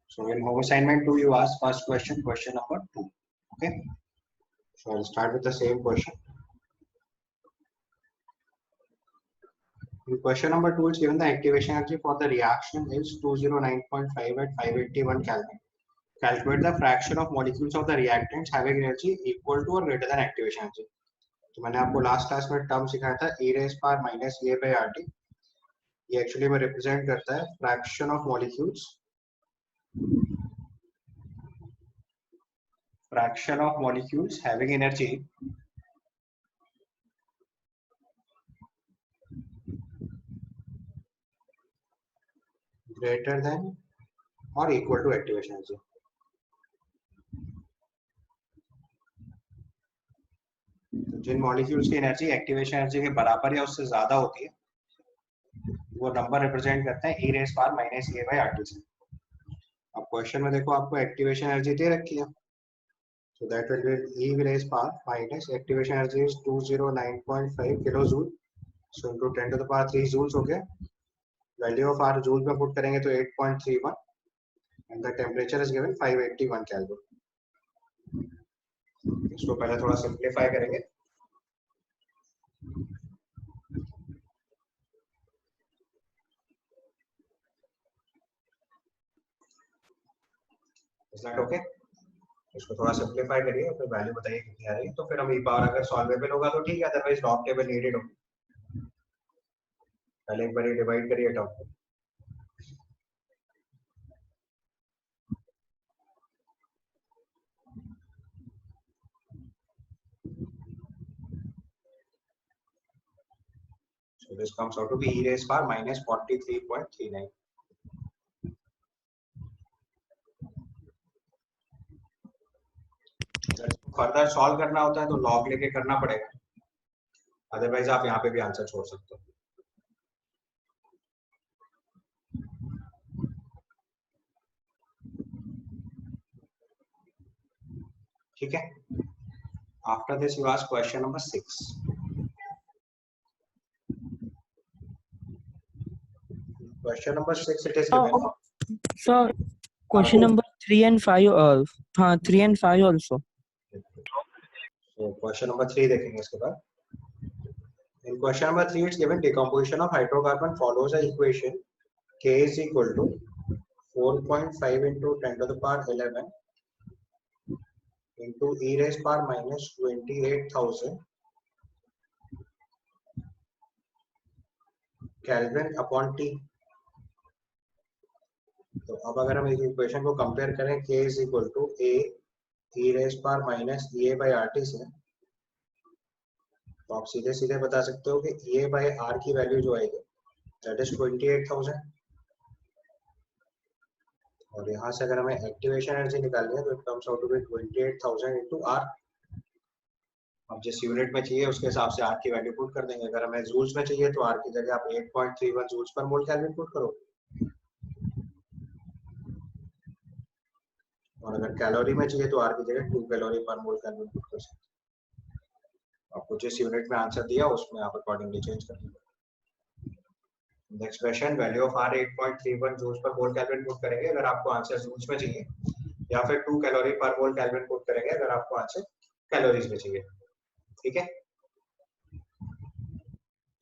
So in home assignment 2, you ask first question, question number 2. Okay. So I'll start with the same question. In question number 2, it's given the activation energy for the reaction is 209.5 at 581 Kelvin. Calculate the fraction of molecules of the reactants having energy equal to or greater than activation energy. तो मैंने आपको last class में term सिखाया था e raised power minus a by RT. ये actually में represent करता है fraction of molecules, fraction of molecules having energy greater than or equal to activation energy. तो जिन मॉलिक्यूल्स की एनर्जी एक्टिवेशन एनर्जी के बराबर या उससे ज्यादा होती है वो नंबर रिप्रेजेंट करते हैं e raised power minus a by RT से. अब क्वेश्चन में देखो आपको एक्टिवेशन एनर्जी दे रखी है, so that will be e raised power minus activation energy is 209.5 kilojoule, so into 10 to the power 3 joules हो गया. वैल्यू ऑफ आर जूल में पुट करेंगे तो 8.31 and the temperature is given 581 kelvin. इसको पहले थोड़ा सिंप्लीफाई करेंगे. Is that okay? इसको थोड़ा सिंप्लीफाई करिए और फिर वैल्यू बताइए कितनी आ रही है. तो फिर हम ई पावर अगर सॉल्वेबल होगा तो ठीक है, अदरवाइज लॉग टेबल नीडेड होगी. पहले एक बार डिवाइड करिए टर्म को. So this comes out to be e raised power minus 43.39. Further solve करना होता है तो लॉग लेके करना पड़ेगा, अदरवाइज आप यहाँ पे भी आंसर छोड़ सकते हो. ठीक है. After this you ask question number 6. Question number 6 it is given. So question number 3 and 5 3 and 5 also. So question number 3 देखेंगे इसके बाद. In question number 3 it's given decomposition of hydrocarbon follows the equation K is equal to 4.5 into 10 to the power 11 into e raised power minus 28,000 Kelvin upon T. तो अब अगर हम इस equation को compare करें K is equal to a e raised power minus EA by RT से, तो आप सीधे सीधे बता सकते हो कि EA by R की वैल्यू जो आएगी that is 28,000. और यहाँ से अगर हमें एक्टिवेशन एनर्जी निकालनी है तो it comes out to be 28,000 into R. अब जिस यूनिट में चाहिए उसके हिसाब से R की वैल्यू पुट कर देंगे. अगर हमें जूल्स में चाहिए तो R की जगह आप 8.31 जूल्स पर मोल केल्विन पुट करो, और अगर कैलोरी में चाहिए तो R की जगह 2 कैलोरी पर मोल केल्विन पुट कर सकते हैं. आपको जिस यूनिट में आंसर दिया उसमें आप अकॉर्डिंगली चेंज कर लीजिए. Next question, value of R 8.31 joules पर मोल केल्विन पुट करेंगे अगर आपको आंसर जूल्स में चाहिए, या फिर 2 कैलोरी पर मोल केल्विन पुट करेंगे अगर आपको आंसर कैलोरीज में चाहिए. ठीक है,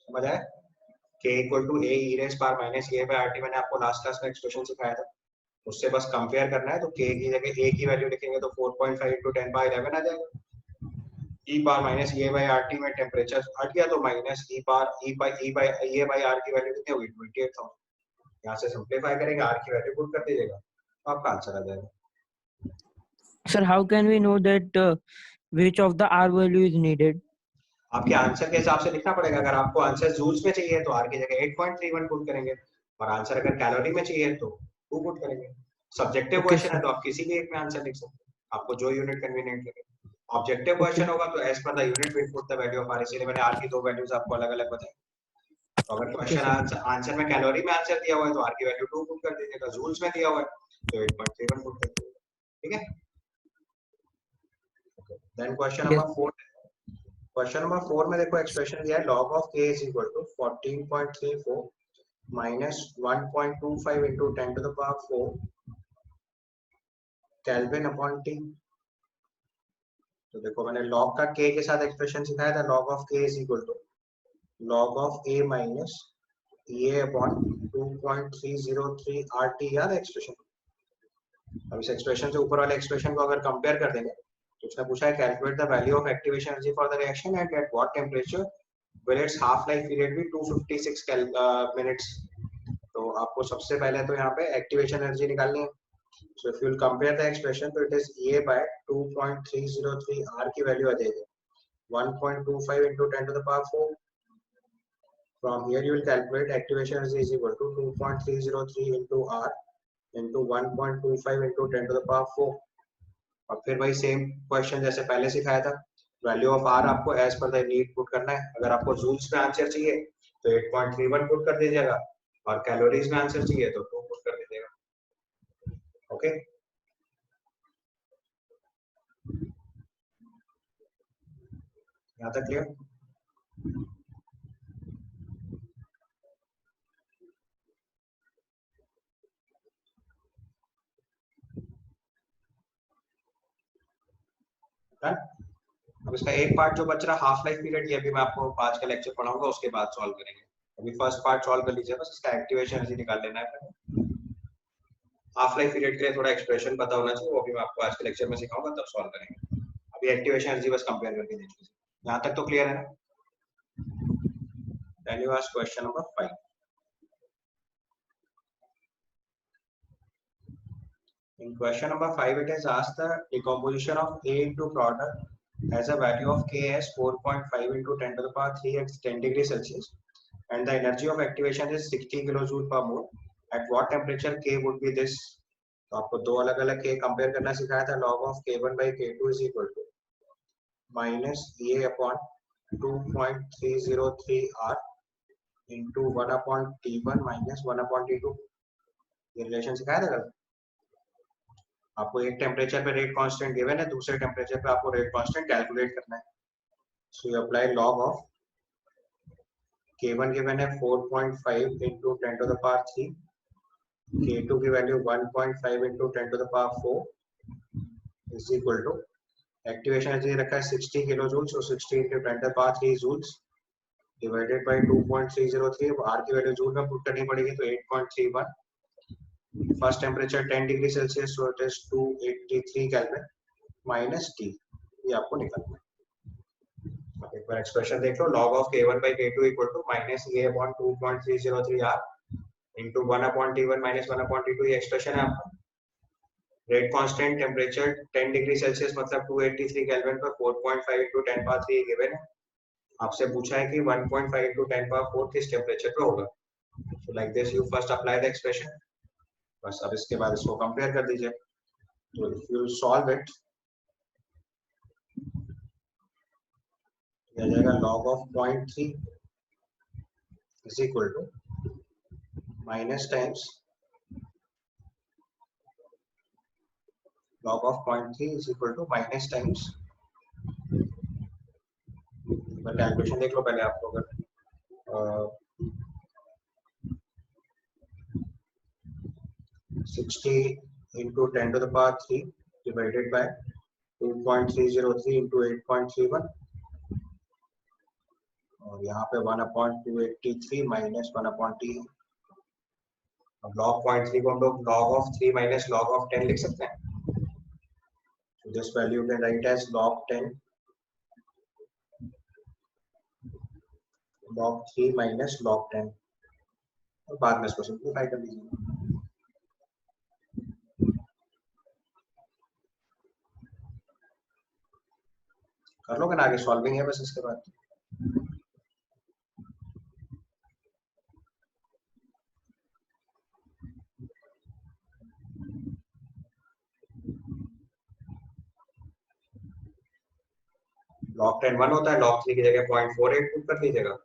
समझ आया? K equal to a e raised power minus a by RT मैंने आपको लास्ट क्लास में एक्सप्रेशन सिखाया था, उससे बस कंपेयर करना है. तो K की जगह a की वैल्यू लिखेंगे तो 4.5 into 10 by 11 आ जाएगा. e power minus a by RT में टेम्परेचर हट गया तो minus e power e by a by R की वैल्यू कितनी होगी 28,000. यहाँ से सिंप्लीफाई करेंगे, R की वैल्यू पुट कर दीजिएगा तो आपका आंसर आ जाएगा. Sir, how can we know that which of the R value is needed? आपके आंसर के हिसाब से लिखना पड़ेगा. अगर आपको आंसर जूल्स में चाहिए तो R की जगह 8.31 पुट करेंगे, और आंसर अगर कैलोरी में चाहिए तो 2 पुट करेंगे. सब्जेक्टिव क्वेश्चन है तो आप किसी भी एक में आंसर लिख सकते हैं, आपको जो यूनिट कन्वीनिएंट लगे. ऑब्जेक्टिव क्वेश्चन होगा तो as per the unit will put the value of R. इसीलिए मैंने R की 2 वैल्यूज आपको अलग-अलग बताई. तो अगर क्वेश्चन आंसर में कैलोरी में आंसर दिया हुआ है तो R की वैल्यू 2 पुट कर दीजिएगा, जूल्स में दिया हुआ है तो 8.31 पुट कर दीजिएगा. ठीक है. Then question number 4. Question number 4 में देखो एक्सप्रेशन दिया है log of K is equal to 14.34 minus 1.25 into 10 to the power 4 kelvin upon T. तो देखो मैंने log का k के साथ एक्सप्रेशन सिखाया था, log of k is equal to log of a minus A upon 2.303 RT। याद है एक्सप्रेशन? अब इस एक्सप्रेशन से ऊपर वाले एक्सप्रेशन को अगर कंपेयर कर देंगे तो उसने पूछा है calculate the value of activation energy for the reaction and at what temperature will its half life period be 256 minutes. तो आपको सबसे पहले तो यहाँ पे एक्टिवेशन एनर्जी निकालनी है। So if you will compare the expression, so it is A by 2.303 R की वैल्यू आ जाएगी 1.25 into 10 to the power 4. From here you will calculate activation energy is equal to 2.303 into R into 1.25 into 10 to the power 4. और फिर वही same question जैसे पहले सिखाया था, value of R आपको as per the need put करना है। अगर आपको जूल्स में आंसर चाहिए तो 8.31 पुट कर दीजिएगा और कैलोरीज में आंसर चाहिए तो 2 पुट कर दीजिएगा। ओके यहाँ तक क्लियर? अब इसका एक पार्ट जो बच रहा हाफ लाइफ पीरियड, ये भी मैं आपको आज का लेक्चर पढ़ाऊंगा, उसके बाद सॉल्व करेंगे। अभी फर्स्ट पार्ट सॉल्व कर लीजिए, बस इसका एक्टिवेशन एनर्जी निकाल लेना है। हाफ लाइफ पीरियड के लिए थोड़ा एक्सप्रेशन पता होना चाहिए, वो भी मैं आपको आज के लेक्चर में सिखाऊंगा, तब सॉल्व करेंगे। अभी एक्टिवेशन एनर्जी बस कंपेयर करके देख लीजिए। यहाँ तक तो क्लियर है ना? Then you ask question number 5. In question number 5, it is asked the decomposition of A into product has a value of K as 4.5 into 10 to the power 3 at 10 degrees Celsius, and the energy of activation is 60 kilojoule per mole. At what temperature K would be this? तो आपको दो अलग अलग K compare करना सिखाया था। log of K1 by K2 is equal to minus A upon 2.303 R into 1 upon T1 minus 1 upon T2। ये relation सिखाया था कल। आपको एक टेम्परेचर पे रेट कांस्टेंट गिवन है, दूसरे टेम्परेचर पे आपको रेट कांस्टेंट कैलकुलेट करना है। So you apply log of K1 given है 4.5 into 10 to the power 3, K2 की value 1.5 into 10 to the power 4 is equal to activation energy रखा है 60 kilo joule, so 60 into 10 to the power 3 joules divided by 2.303। R की value joule में put करनी पड़ेगी तो 8.31। First temperature 10 degree Celsius, so it is 283 kelvin minus T। ये आपको निकालना है। अब एक बार एक्सप्रेशन देख लो, log of K1 by K2 equal to minus A upon 2.303 R into 1 upon T1 minus 1 upon T2। ये एक्सप्रेशन है आपका। Rate constant temperature 10 degree Celsius मतलब 283 केल्विन पर 4.5 into 10 power 3 गिवन है। आपसे पूछा है कि 1.5 into 10 power 4 किस टेम्परेचर पे होगा। so like this you first apply the expression, बस अब इसके बाद इसको कंपेयर कर दीजिए। तो if you solve it आ जाएगा log of 0.3 is equal to minus times log of 0.3 is equal to minus times, calculation देख लो पहले आपको। अगर 60 into 10 to the power 3 divided by 2.303 into 8.31 और यहाँ पे 1 upon 283 minus 1 upon T। अब log 0.3 को हम लोग log of 3 minus log of 10 लिख सकते हैं। So this value you can write as log 10 log 3 minus log 10 और बाद में इसको सिंप्लीफाई कर लीजिए। कर लो, आगे सॉल्विंग है बस इसके बाद। log 10 1 होता है, log 3 की जगह 0.48 पुट कर दीजिएगा।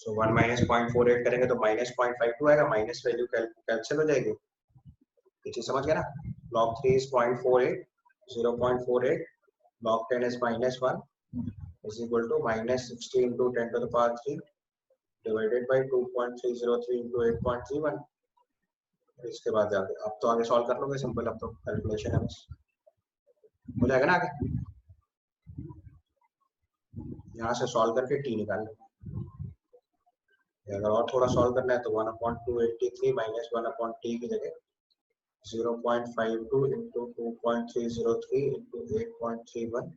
सो 1 minus 0.48 करेंगे तो minus 0.52 आएगा, माइनस वैल्यू कैंसिल हो जाएगी। ये चीज समझ गया ना? log 3 is 0.48, 0.48 log 10 is minus 1 is equal to minus 60 into 10 to the power 3 divided by 2.303 into 8.31। इसके बाद आगे अब तो आगे सॉल्व कर लोगे सिंपल, अब तो कैलकुलेशन है बस, हो जाएगा ना आगे। यहाँ से सॉल्व करके टी निकाल लो। अगर और थोड़ा सॉल्व करना है तो 1/283 माइनस 1/t की जगह 0.52 into 2.303 into 8.31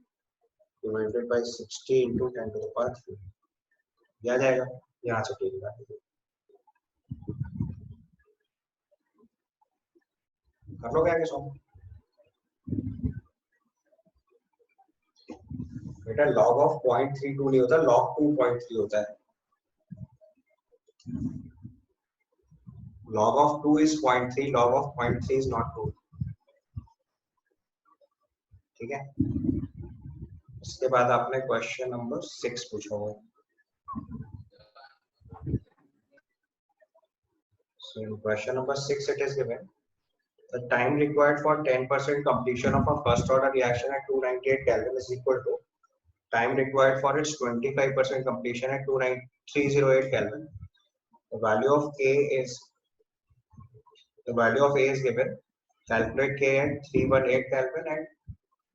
divided by 60 into 10⁻³ आ जाएगा। यहाँ से टी निकाल लीजिए, कर लोगे आगे सॉल्व। बेटा log ऑफ 0.32 नहीं होता, log 2.3 होता है। log of 2 is 0.3, log of 0.3 is not 2। ठीक है, इसके बाद आपने क्वेश्चन नंबर 6 पूछा हुआ है। So in question number 6 it is given the time required for 10% completion of a first order reaction at 298 Kelvin is equal to time required for its 25% completion at 308 Kelvin. The value of A is given. Calculate K at 318 Kelvin and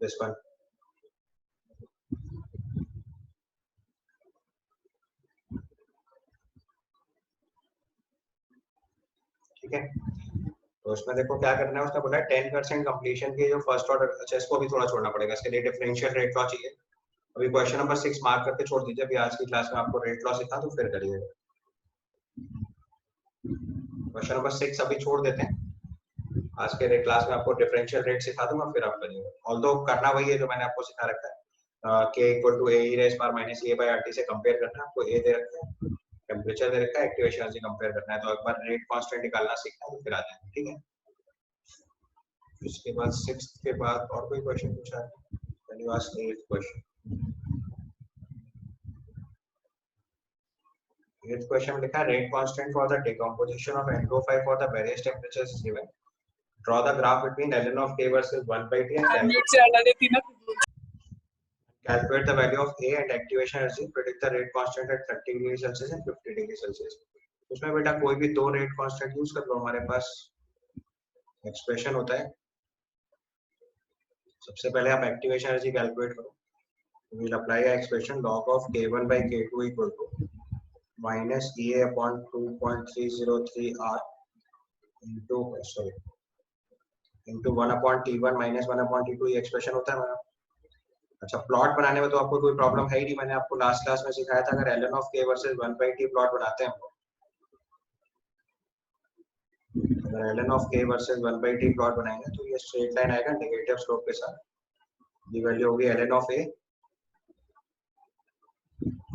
this one. ठीक है, तो इसमें देखो क्या करना है, उसने बोला 10% कंप्लीशन के जो फर्स्ट ऑर्डर, अच्छा इसको भी थोड़ा छोड़ना पड़ेगा, इसके लिए डिफरेंशियल रेट लॉ चाहिए। अभी क्वेश्चन नंबर 6 मार्क करके छोड़ दीजिए, अभी आज की क्लास में आपको रेट लॉ सिखा तो फिर करिएगा। क्वेश्चन नंबर 6 अभी छोड़ देते हैं, आज के क्लास में आपको डिफरेंशियल रेट सिखा दूंगा, फिर आप करिएगा। ऑल्दो करना वही है जो मैंने आपको सिखा रखा है, k = a e⁻ से कंपेयर करना है। आपको a दे रखा है, टेम्परेचर दे रखा है, एक्टिवेशन एनर्जी कंपेयर करना है, तो एक बार रेट कांस्टेंट निकालना सीखना है तो फिर आ जाएगा। ठीक है, इसके बाद 6th के बाद और कोई क्वेश्चन पूछा है? Can you ask 8th question? 8th question में लिखा है rate constant for the decomposition of NO5 for the various temperatures is given. Draw the graph between ln of k versus 1/t and calculate the value of A and activation energy, predict the rate constant at 30 degree Celsius and 50 degree Celsius. उसमें बेटा कोई भी दो rate constant use कर लो, हमारे पास expression होता है। सबसे पहले आप एक्टिवेशन एनर्जी कैलकुलेट करो, we will apply a expression log of k1/k2 equal to minus EA upon 2.303 R into 1/T1 minus 1/T2, ये एक्सप्रेशन होता है हमारा। अच्छा, प्लॉट बनाने में तो आपको कोई प्रॉब्लम है ही नहीं, मैंने आपको लास्ट क्लास में सिखाया था, अगर ln of k versus 1/t plot बनाते हैं हम लोग, अगर ln of k versus 1/t plot बनाएंगे तो ये स्ट्रेट लाइन आएगा नेगेटिव स्लोप के साथ, ये वैल्यू होगी ln of a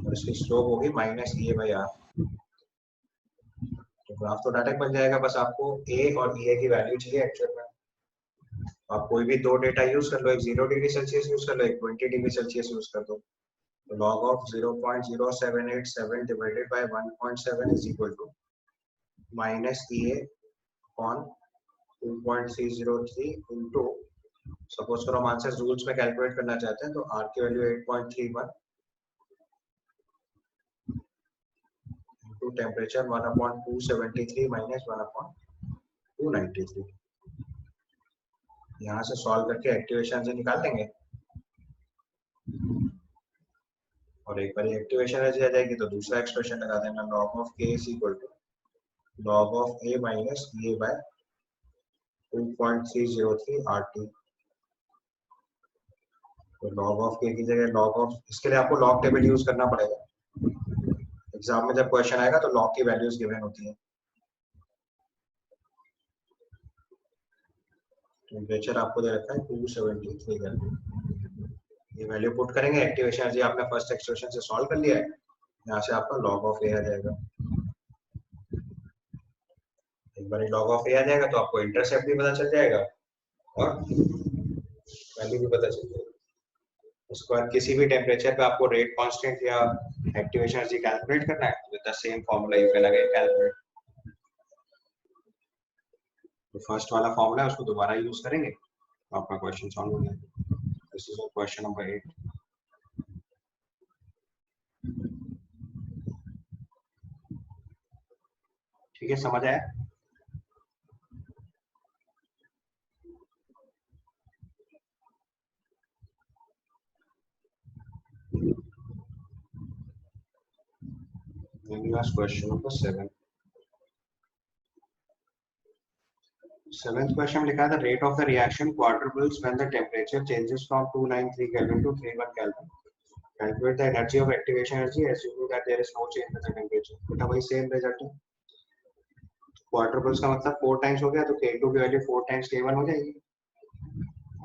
और इसकी स्लोप होगी -EA/R। तो ग्राफ तो डाटा बन जाएगा, बस आपको a और EA की वैल्यू चाहिए एक्चुअल में। आप कोई भी दो डेटा यूज कर लो, एक 0 डिग्री सेल्सियस यूज कर लो, एक 20 डिग्री सेल्सियस यूज कर दो। तो log of 0.0787 divided by 1.7 is equal to minus EA upon 2.303 into, suppose करो हम आंसर रूल्स में कैलकुलेट करना चाहते हैं तो R की वैल्यू 8.31 into टेम्परेचर 1/273 minus 1/293। यहाँ से सॉल्व करके एक्टिवेशन से निकाल देंगे, और एक बार एक्टिवेशन एनर्जी आ जाएगी तो दूसरा एक्सप्रेशन लगा देना, log of k is equal to log of a minus EA by 2.303 RT। तो log of k की जगह log of, इसके लिए आपको log टेबल यूज करना पड़ेगा, एग्जाम में जब क्वेश्चन आएगा तो log की वैल्यूज गिवन होती है। टेम्परेचर आपको दे रखा है 273 केल्विन, ये वैल्यू पुट करेंगे, एक्टिवेशन एनर्जी आपने फर्स्ट एक्सप्रेशन से सॉल्व कर लिया है, यहाँ से आपका log of a आ जाएगा। एक बार log of a आ जाएगा तो आपको इंटरसेप्ट भी पता चल जाएगा और वैल्यू भी पता चल जाएगी। उसके बाद किसी भी टेम्परेचर पे आपको रेट कांस्टेंट या एक्टिवेशन एनर्जी कैलकुलेट करना है, with the same formula you can again calculate. तो फर्स्ट वाला फार्मूला है उसको दोबारा यूज करेंगे तो आपका क्वेश्चन सॉल्व हो गया। This is question number 8। ठीक है, समझ आया? Question number 7. Seventh question लिखा था rate of the reaction quadruples when the temperature changes from 293 Kelvin to 31 Kelvin. Calculate the energy of activation energy assuming that there is no change in the temperature. बेटा वही same result है. Quadruples का मतलब 4 times हो गया तो K2 की value 4 times K1 हो जाएगी.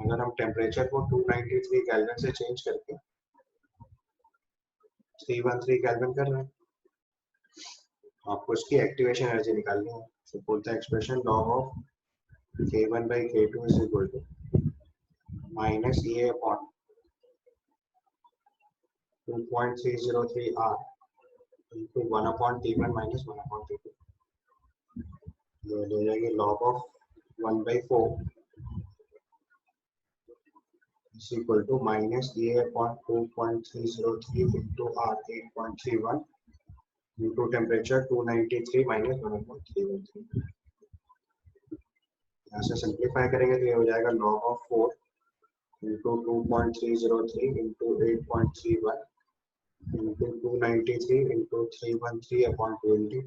अगर हम टेम्परेचर को 293 केल्विन से चेंज करके 313 केल्विन कर रहे हैं, आपको इसकी एक्टिवेशन एनर्जी निकालनी है. So put the expression log of K1 by K2 is equal to minus EA upon 2.303 R into 1 upon T1 minus 1 upon T2. ये हो जाएगी log of 1 by 4 is equal to minus EA upon 2.303 into R 8.31 into temperature 293 minus 1 upon 313. यहाँ से simplify करेंगे तो ये हो जाएगा log of 4 into 2.303 into 8.31 into 293 into 313 upon 20.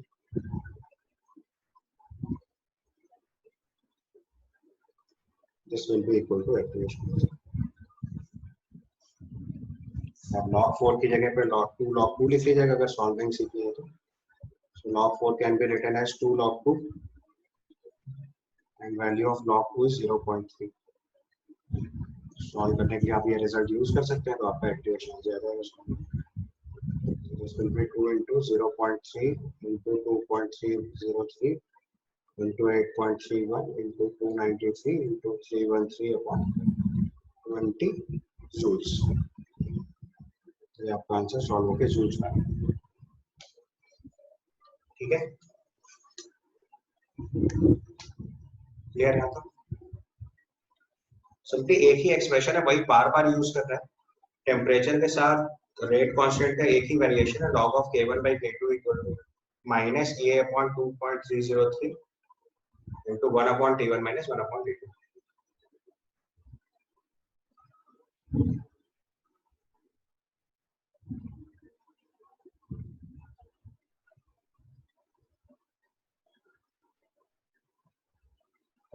This will be equal to activation. अब log 4 की जगह पे log 2 लिख लीजिएगा अगर सॉल्विंग सीखी है तो. So log 4 can be written as 2 log 2 and value of log 2 is 0.3. Solve करने के लिए आप ये रिजल्ट यूज कर सकते हैं तो आपका एक्टिवेशन ज्यादा है उसमें. This will be 2 into 0.3 into 2.303 into 8.31 into 293 into 313 upon 20 joules. ये आपका आंसर सॉल्व होके जूल्स में. ठीक है, क्लियर है? तो सिंपली एक ही एक्सप्रेशन है, वही बार बार यूज कर रहा है. टेम्परेचर के साथ रेट कांस्टेंट का एक ही वेरिएशन है. log of K1 by K2 equal to minus EA upon 2.303 into 1 upon T1 minus 1 upon T2.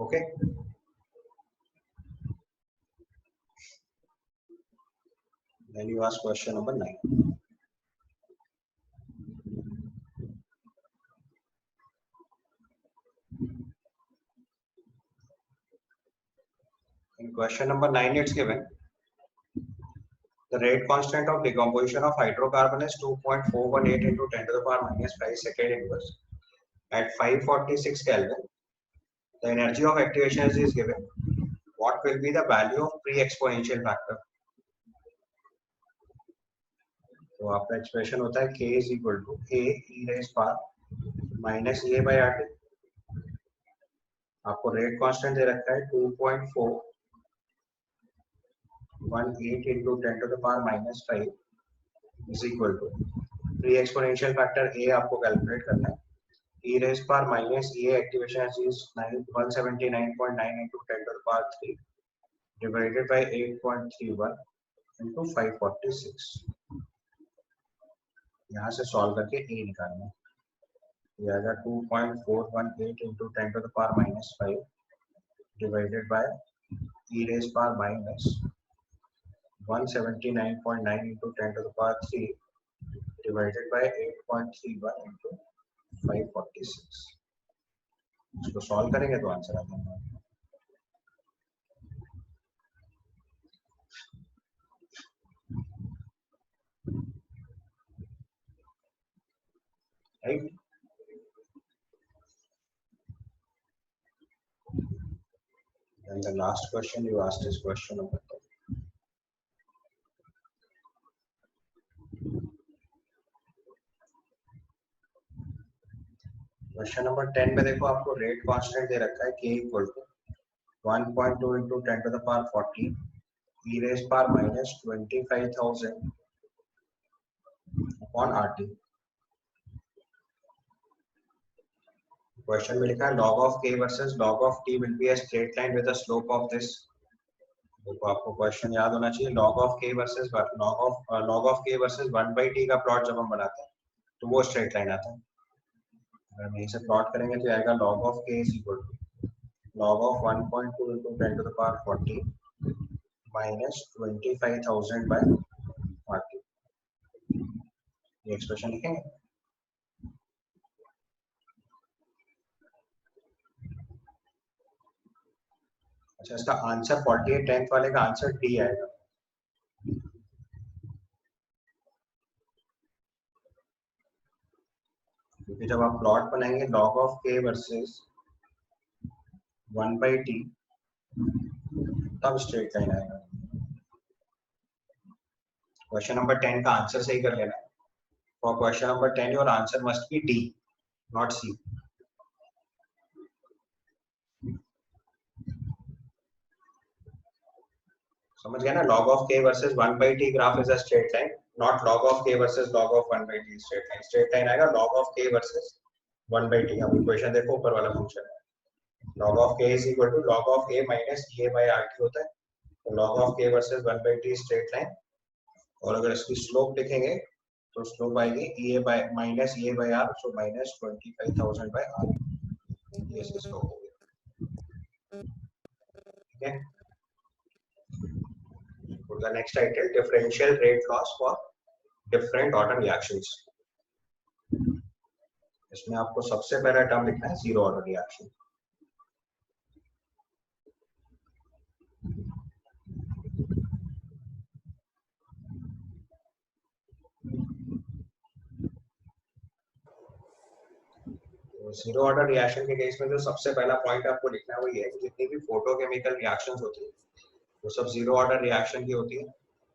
Okay. Then you ask question number 9. In question number 9, it's given the rate constant of decomposition of hydrocarbon is 2.418 into 10 to the power minus 5 second inverse at 546 Kelvin. The energy of activation energy is given. What will be the value of pre-exponential factor? तो आपका expression होता है K is equal to A e raised power minus EA by RT. आपको rate constant दे रखा है 2.418 into 10 to the power minus 5 is equal to pre-exponential factor A आपको calculate करना है. E raised power minus EA activation energy is 179.9 into 10 to the power 3 divided by 8.31 into 546. यहाँ से solve करके A निकालना है. ये आएगा 2.418 into 10 to the power minus 5 divided by E raised power minus 179.9 into 10 to the power 3 divided by 8.31 into 546. इसको solve करेंगे तो आंसर आ जाएगा. Right? And the last question you asked is question number 10. Question number 10 में देखो आपको rate constant दे रखा है K equal to 1.2 into 10 to the power 40 e raised power minus 25,000 upon RT. Question में लिखा है log of K versus log of T will be a straight line with the slope of this. देखो आपको question याद होना चाहिए. log of K versus 1 by T का plot जब हम बनाते हैं तो वो स्ट्रेट लाइन आता है। अगर हम यहीं से प्लॉट करेंगे तो आएगा log of k is equal to log of 1.2 into 10 to the power 40 minus 25,000 by 40। ये एक्सप्रेशन लिखेंगे। अच्छा, इसका आंसर 48 10th वाले का आंसर डी आएगा। क्योंकि जब आप प्लॉट बनाएंगे log of k versus 1/t तब स्ट्रेट लाइन आएगा। क्वेश्चन नंबर 10 का आंसर सही कर लेना। For question number 10 your answer must be D, not C. समझ गया ना? log of k versus 1/t graph is a straight line, not log of k versus log of 1/t straight line. Straight line आएगा log of k versus 1/t। अब equation देखो ऊपर वाला function है, log of k is equal to log of a minus ea by rt होता है। तो log of k versus 1/t straight line, और अगर इसकी स्लोप लिखेंगे तो स्लोप आएगी ea by minus ea by r, so minus 25,000 by r। ये इसकी स्लोप होगी। ठीक है। The next title, differential rate loss for different order reactions। इसमें आपको सबसे पहला टर्म लिखना है zero order reaction. Zero order reaction के केस में जो सबसे पहला पॉइंट आपको लिखना है वो ये है कि जितनी भी फोटोकेमिकल रिएक्शंस होती है वो सब जीरो ऑर्डर रिएक्शन की होती है,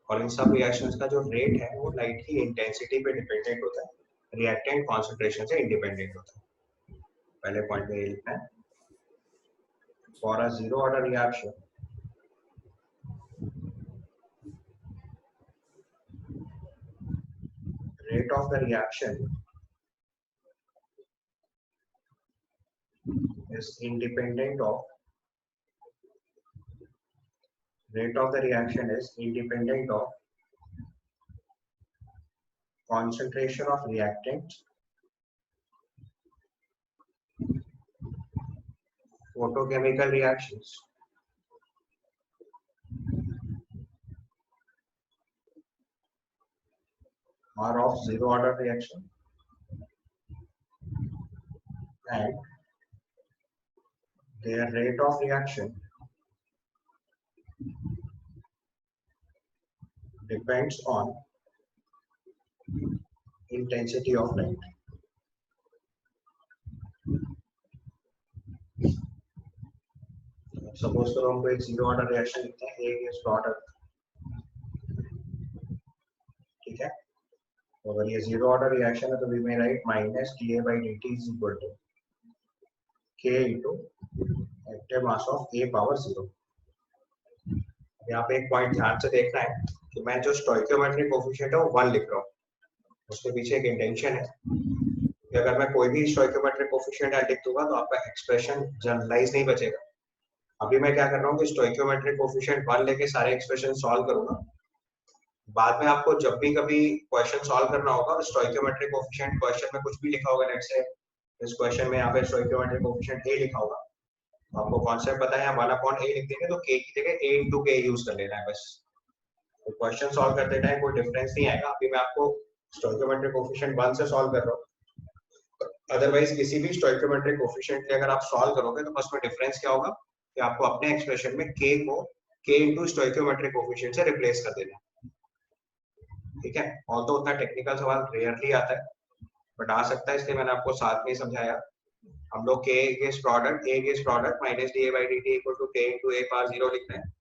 और इन सब रिएक्शंस का जो रेट है वो लाइट की इंटेंसिटी पे डिपेंडेंट होता है, रिएक्टेंट कॉन्सेंट्रेशन से इंडिपेंडेंट होता है। पहले पॉइंट में ये लिखना है, for a zero order reaction rate of the reaction is independent of concentration of reactant, photochemical reactions, are of zero order reaction and their rate of reaction depends on intensity of light। Suppose करो हमको एक zero order reaction लिखते हैं, A is product, ठीक है। तो अगर ये जीरो ऑर्डर रिएक्शन है तो we may write minus TA by dt is equal to K into active mass of A power 0। यहाँ पे एक पॉइंट ध्यान से देखना है कि मैं जो स्टोइकियोमेट्रिक कोफिशिएंट है वो 1 लिख रहा हूँ, उसके पीछे एक इंटेंशन है कि अगर मैं कोई भी स्टोइकियोमेट्रिक कोफिशिएंट लिख दूंगा तो आपका एक्सप्रेशन जनरलाइज नहीं बचेगा। अभी मैं क्या कर रहा हूँ कि स्टोइकियोमेट्रिक कोफिशिएंट 1 लेके सारे एक्सप्रेशन सॉल्व करूंगा। बाद में आपको जब भी कभी क्वेश्चन सॉल्व करना होगा और स्टोइकियोमेट्रिक कोफिशिएंट क्वेश्चन में कुछ भी लिखा होगा, लेट्स से इस क्वेश्चन में यहाँ पे स्टोइकियोमेट्रिक कोफिशिएंट A लिखा होगा, आपको कॉन्सेप्ट पता है, 1/a लिख देंगे तो k की जगह a into k यूज कर लेना है बस। तो क्वेश्चन सॉल्व करते टाइम कोई डिफरेंस नहीं आएगा। अभी मैं आपको स्टोइकियोमेट्रिक कोफिशिएंट 1 से सॉल्व कर रहा हूँ, अदरवाइज किसी भी स्टोइकियोमेट्रिक कोफिशिएंट के अगर आप सॉल्व करोगे तो बस में डिफरेंस क्या होगा कि आपको अपने एक्सप्रेशन में k को k into स्टोइकियोमेट्रिक कोफिशिएंट से रिप्लेस कर देना है। ठीक है, और तो उतना टेक्निकल सवाल रेयरली आता है बट आ सकता है, इसलिए मैंने आपको साथ में समझाया। हम लोग k against product minus da by dt equal to k into a power 0 लिख रहे हैं।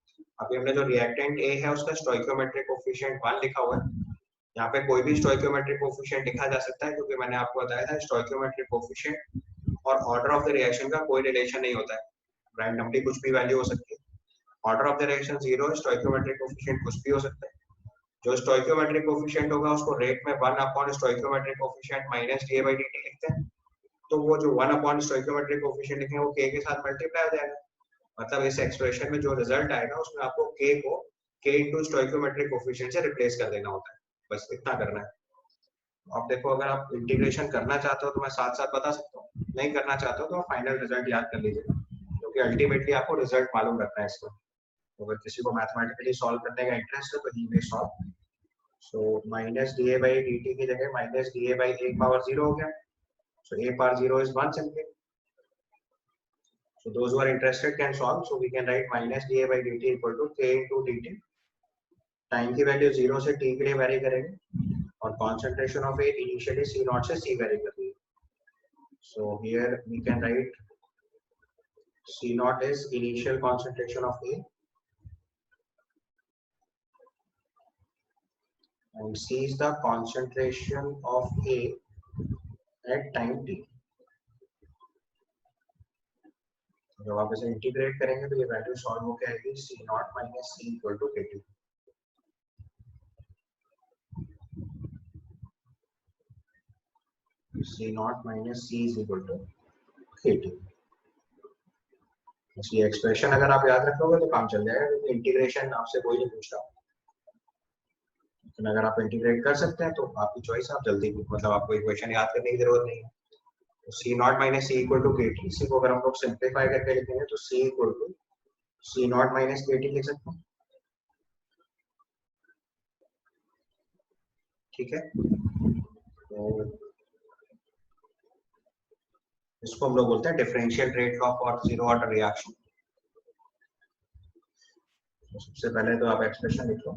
अभी हमने जो रिएक्टेंट A है उसका स्टोइकियोमेट्रिक कोफिशिएंट 1 लिखा हुआ है। यहाँ पे कोई भी स्टोइकियोमेट्रिक कोफिशिएंट लिखा जा सकता है, क्योंकि मैंने आपको बताया था स्टोइकियोमेट्रिक कोफिशिएंट और ऑर्डर ऑफ द रिएक्शन का कोई रिलेशन नहीं होता है, रैंडमली कुछ भी वैल्यू हो सकती है। ऑर्डर ऑफ द रिएक्शन 0 है, स्टोइकियोमेट्रिक कोफिशिएंट कुछ भी हो सकता है। जो स्टोइकियोमेट्रिक कोफिशिएंट होगा उसको रेट में 1 upon stoichiometric coefficient minus da by dt लिखते हैं, तो वो जो 1 अपॉन स्टोइकियोमेट्रिक कोफिशिएंट लिखे हैं वो k के साथ मल्टीप्लाई हो जाएगा। मतलब इस एक्सप्रेशन में जो रिजल्ट आएगा उसमें आपको k को k into स्टोइकियोमेट्रिक कोफिशिएंट से रिप्लेस कर देना होता है, बस इतना करना है। आप देखो, अगर आप इंटीग्रेशन करना चाहते हो तो मैं साथ साथ बता सकता हूँ, नहीं करना चाहते हो तो फाइनल रिजल्ट याद कर लीजिए, क्योंकि अल्टीमेटली आपको रिजल्ट मालूम रखना है इसका। तो अगर किसी को मैथमेटिकली सॉल्व करने का इंटरेस्ट है तो ही मे solve. So minus D A by D T की जगह minus D A by A power zero हो गया। So A power zero is one simply. So those who are interested can solve. So we can write minus dA by dt equal to k into dt. Time की value 0 से t के लिए very करेंगे और concentration of A initially C naught से C very कर रही है. So here we can write C naught is initial concentration of A and C is the concentration of A at time t. जब आप इसे integrate करेंगे तो ये वैल्यू सॉल्व होकर आएगी C naught minus C equal to KT. C naught minus C is equal to KT. ये expression अगर आप याद रखोगे तो काम चल जाएगा, क्योंकि इंटीग्रेशन आपसे कोई नहीं पूछ रहा। लेकिन अगर आप इंटीग्रेट कर सकते हैं तो आपकी चॉइस, आप जल्दी, मतलब आपको इक्वेशन याद करने की जरूरत नहीं है। तो C naught minus C equal to K T, C को अगर हम लोग सिंप्लीफाई करके लिखेंगे तो C equal to C naught minus K T लिख सकते हैं। ठीक है, तो इसको हम लोग बोलते हैं differential rate law for zero order reaction. सबसे पहले तो आप एक्सप्रेशन लिख लो,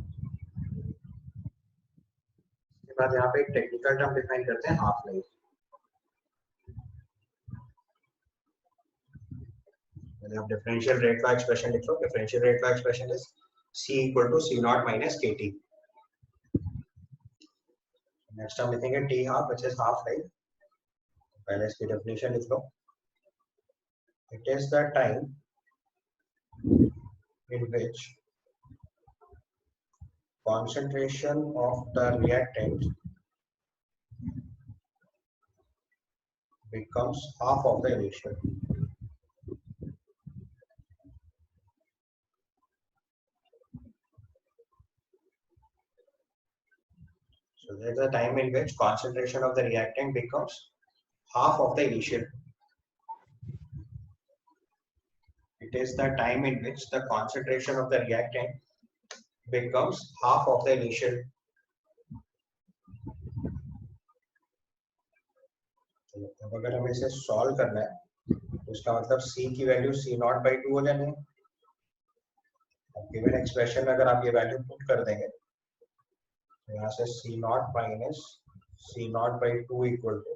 उसके बाद यहाँ पे एक टेक्निकल टर्म डिफाइन करते हैं, हाफ लाइफ। पहले आप डिफरेंशियल रेट लॉ एक्सप्रेशन लिख लो। Differential rate law expression is C equal to C naught minus K T. Next हम लिखेंगे T half which is half life. पहले इसकी डेफिनेशन लिख लो। It is the time in which concentration of the reactant becomes half of the initial. So there is a time in which concentration of the reactant becomes half of the initial. It is the time in which the concentration of the reactant becomes half of the initial. अब अगर हमें इसे solve करना है तो इसका मतलब C की value C naught by to हो जानी है। गिवन एक्सप्रेशन में अगर आप ये वैल्यू पुट कर देंगे तो यहाँ से C naught minus C naught by two equal to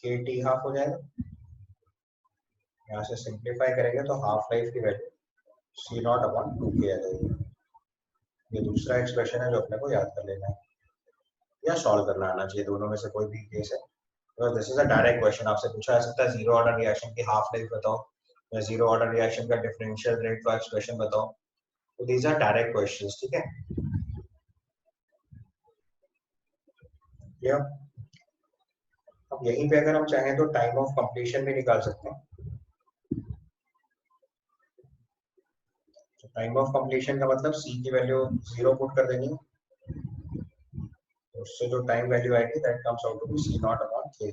K T half हो जाएगा। यहाँ से सिंप्लीफाई करेंगे तो हाफ लाइफ की value C naught upon two K आ जाएगी। ये दूसरा एक्सप्रेशन है जो अपने को याद कर लेना है या सॉल्व करना आना चाहिए, दोनों में से कोई भी केस है। तो this is a direct question, आपसे पूछा जा सकता है जीरो ऑर्डर रिएक्शन की हाफ लाइफ बताओ या जीरो ऑर्डर रिएक्शन का डिफरेंशियल रेट लॉ एक्सप्रेशन बताओ। तो दीज आर डायरेक्ट क्वेश्चंस। ठीक है, या अब यहीं पे अगर हम चाहें तो टाइम ऑफ कंप्लीशन भी निकाल सकते हैं। टाइम ऑफ कंप्लीशन का मतलब C की वैल्यू 0 पुट कर देनी है, तो उससे जो टाइम वैल्यू आएगी that comes out to be C naught upon K।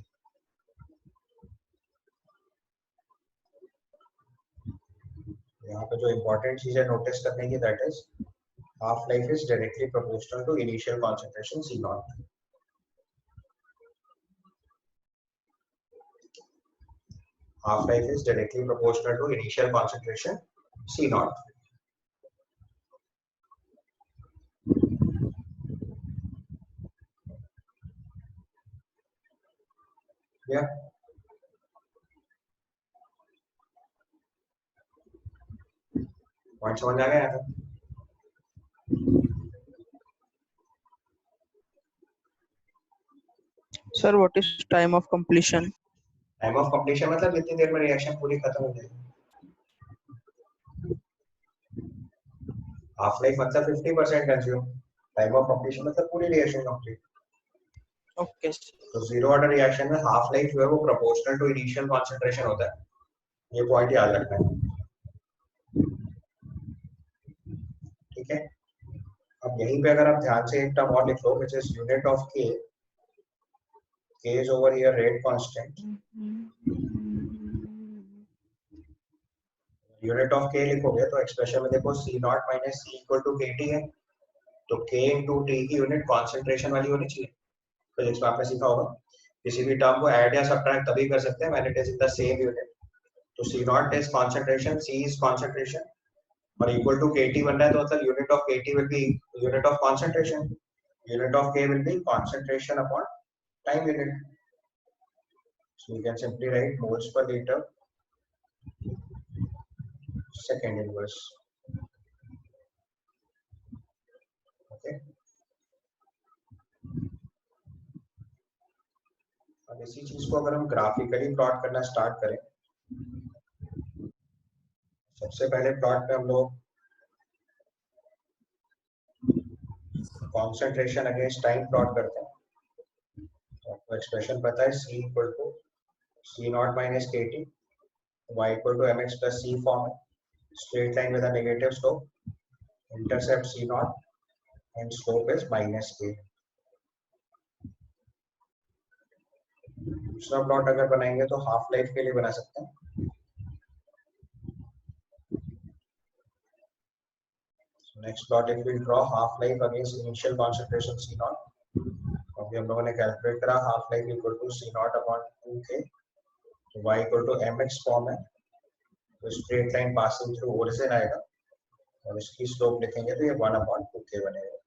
यहाँ पे जो इम्पोर्टेंट चीज है नोटिस करने की, that is half life is directly proportional to initial concentration C naught. Half life is directly proportional to initial concentration C naught. Yeah. Point समझ आ गया था? Sir, what is time of completion? Time of completion मतलब जितनी देर में reaction पूरी खत्म हो जाएगी। हाफ लाइफ मतलब 50% कंज्यूम, टाइम ऑफ कंप्लीशन मतलब पूरी रिएक्शन कंप्लीट। Okay. तो जीरो ऑर्डर रिएक्शन में हाफ लाइफ जो है वो प्रोपोर्शनल टू इनिशियल कंसंट्रेशन होता है, ये पॉइंट याद रखना है। ठीक है, अब यहीं पे अगर आप ध्यान से एक टर्म और लिख लो which is unit of K, K is over here rate constant. Unit of K लिखोगे तो एक्सप्रेशन में देखो C naught minus C equal to KT है, तो K इंटू T की यूनिट कॉन्सेंट्रेशन वाली होनी चाहिए। फिजिक्स में आपने सीखा होगा किसी भी टर्म को ऐड या सब्ट्रैक्ट तभी कर सकते हैं when it is in the same unit. तो C not is concentration, C is concentration और इक्वल टू KT बन रहा है, तो मतलब unit of KT will be unit of concentration, unit of K will be concentration upon time unit. So you can simply write moles per liter second inverse. Okay. अब इसी चीज को अगर हम ग्राफिकली प्लॉट करना स्टार्ट करें, सबसे पहले प्लॉट में हम लोग कॉन्सेंट्रेशन अगेंस्ट टाइम प्लॉट करते हैं। तो आपको एक्सप्रेशन पता है C equal to C naught minus KT, Y equal to MX plus C form है, straight line with a negative slope, intercept C naught and slope is minus K. दूसरा plot अगर बनाएंगे तो हाफ लाइफ के लिए बना सकते हैं। Next plot if we draw half life against initial concentration C naught, अभी हम लोगों ने कैलकुलेट करा half life equal to C naught upon 2K, तो Y equal to MX form है, तो straight line passing through origin आएगा और इसकी स्लोप लिखेंगे तो ये 1 अपॉन 2K बनेगा।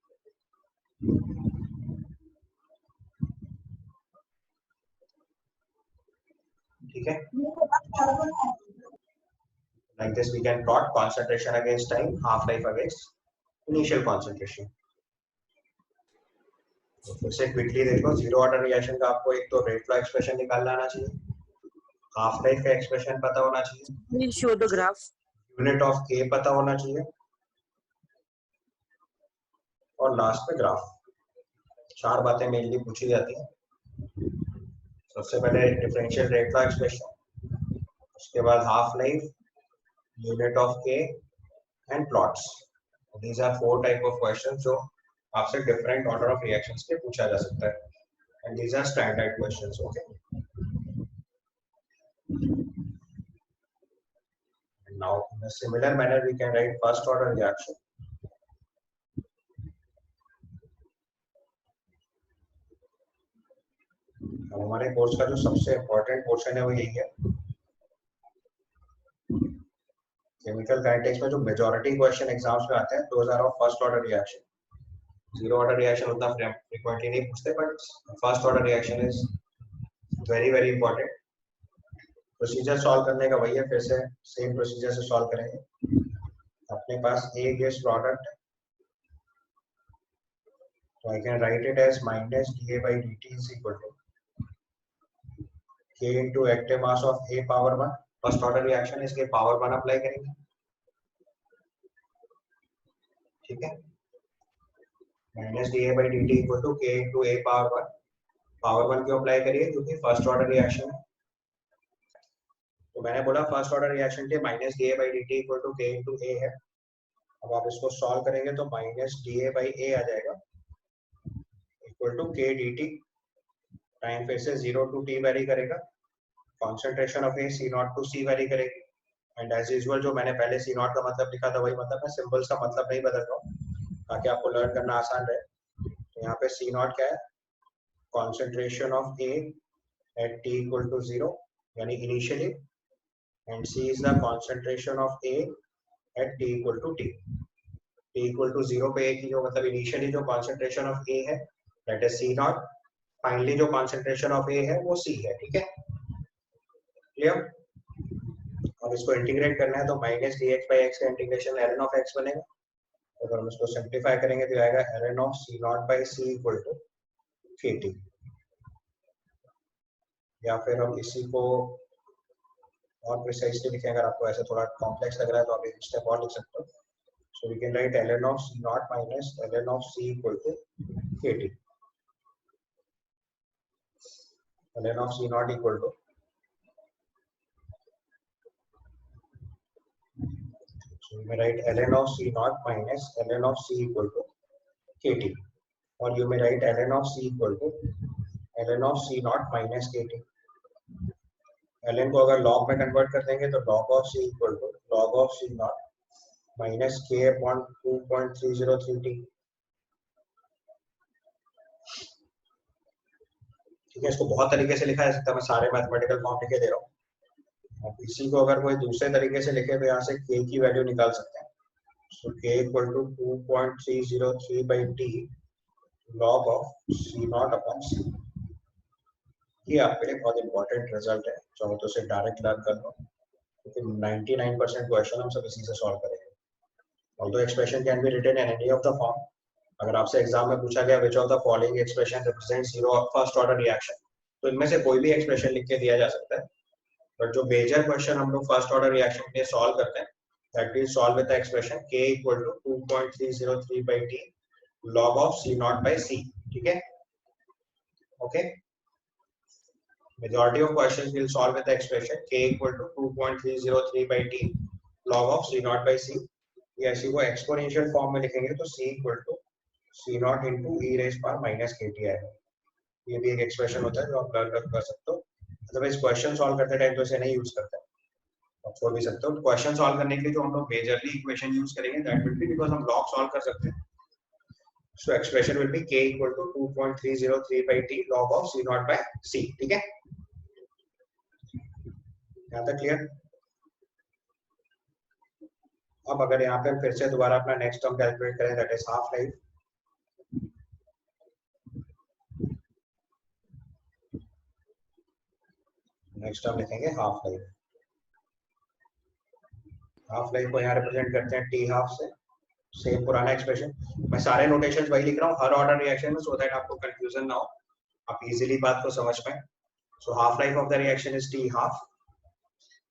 ठीक है, like this we can plot concentration against time, half life against initial concentration. तो फिर से क्विकली देखो, जीरो ऑर्डर रिएक्शन का आपको एक तो रेट फ्लो एक्सप्रेशन निकालना आना चाहिए, हाफ लाइफ का एक्सप्रेशन पता होना चाहिए, Please show the graph. Unit of K पता होना चाहिए और लास्ट में ग्राफ। चार बातें मेनली पूछी जाती हैं। सबसे पहले डिफरेंशियल रेट फ्लो एक्सप्रेशन, उसके बाद half life, unit of K and plots. These are 4 type of questions जो आपसे डिफरेंट ऑर्डर ऑफ रिएक्शंस के पूछा जा सकता है and these are standard questions. Okay, now in a similar manner we can write first order reaction. हमारे course का जो सबसे इंपॉर्टेंट पोर्शन है वो यही है। केमिकल काइनेटिक्स में जो मेजॉरिटी क्वेश्चन एग्जाम्स में आते हैं those are of first order reaction. Zero order reaction उतना फ्रीक्वेंटली नहीं पूछते, but first order reaction is very very important. Procedure solve करने का वही है, फिर से सेम प्रोसीजर से सॉल्व करेंगे। अपने पास ए गैस प्रोडक्ट, तो I can write it as minus dA by dt is equal to K into active mass of A power 1। First order reaction है, इसके पावर 1 अप्लाई करेंगे। ठीक है, minus dA by dt equal to K into A power 1। Power 1 क्यों apply करिए, क्योंकि first order reaction है। तो मैंने बोला फर्स्ट ऑर्डर रिएक्शन के minus dA by dt equal to K into A है। अब आप इसको सॉल्व करेंगे तो माइनस dA by A आ जाएगा equal to K dt। Time फिर से 0 टू t वेरी करेगा, concentration of A C naught to C vary करेगी एंड एज यूजुअल जो मैंने पहले C नॉट का मतलब लिखा था वही मतलब है, सिंबल्स का मतलब नहीं बदल रहा हूँ ताकि आपको लर्न करना आसान रहे। तो यहाँ पे C नॉट क्या है, concentration of A at t equal to 0 यानी initially, and C is the concentration of A at t equal to t। t equal to 0 पे A की जो मतलब इनिशियली जो कॉन्सेंट्रेशन ऑफ A है that is C naught, finally जो concentration of A है वो C है। ठीक है, क्लियर। अब इसको इंटीग्रेट करना है तो माइनस dx by x का इंटीग्रेशन ln ऑफ x बनेगा। तो अगर हम इसको सिंप्लीफाई करेंगे तो आएगा ln of C naught by C equal to KT। या फिर हम इसी को और प्रिसाइजली लिखें, अगर आपको ऐसे थोड़ा कॉम्प्लेक्स लग रहा है तो आप एक स्टेप और लिख सकते हो। So we can write ln of C naught minus ln of C equal to KT। ln of C naught equal to, so you may write ln of C naught minus ln of C equal to KT, or you may write ln of C equal to ln of C naught minus K T. ln को अगर log में convert कर देंगे तो log of C equal to log of C naught minus K upon 2.303t। ठीक है, इसको बहुत तरीके से लिखा जा सकता है, मैं सारे मैथमेटिकल फॉर्म लिखे दे रहा हूँ। अब इसी को अगर कोई दूसरे तरीके से लिखे तो यहाँ से k की वैल्यू निकाल सकते हैं। So k equal to 2.303 by T log of C naught upon C. ये आपके लिए बहुत इंपॉर्टेंट रिजल्ट है, चाहो तो इसे डायरेक्ट लर्न कर लो, क्योंकि 99% क्वेश्चन हम सब इसी से सॉल्व करेंगे। Although expression can be written in any of the form. अगर आपसे एग्जाम में पूछा गया which of the following expression represent zero first order reaction, तो इनमें से कोई भी एक्सप्रेशन लिख के दिया जा सकता है। बट जो मेजर क्वेश्चन हम लोग फर्स्ट ऑर्डर रिएक्शन के लिए सॉल्व करते हैं, that will solve with the expression k equal to 2.303 by T log of c naught by c। ठीक है, okay. Majority of questions will solve with the expression k equal to 2.303 by t log of c naught by c। या इसी को exponential form में लिखेंगे तो c equal to c naught into e raised power minus kt आएगा। ये भी एक एक्सप्रेशन होता है जो आप लर्न कर सकते हो। अदरवाइज क्वेश्चन सॉल्व करते टाइम तो इसे नहीं यूज करते, आप छोड़ भी सकते हो। क्वेश्चन सॉल्व करने के लिए जो हम लोग मेजरली इक्वेशन यूज करेंगे दैट विल बी, बिकॉज हम लॉग सॉल्व कर सकते हैं, सो expression will be k equal to 2.303 by t log of c naught by c। ठीक है, यहाँ तक क्लियर। अब अगर यहाँ पे फिर से दोबारा अपना नेक्स्ट टर्म कैलकुलेट करें, that is half life. Next term लिखेंगे हाफ लाइफ। हाफ लाइफ को यहाँ रिप्रेजेंट करते हैं टी हाफ से, सेम पुराना एक्सप्रेशन। मैं सारे नोटेशंस वही लिख रहा हूँ हर ऑर्डर रिएक्शन में, सो दैट आपको कंफ्यूजन ना हो, आप इजीली बात को समझ पाए। सो half life of the reaction is T half.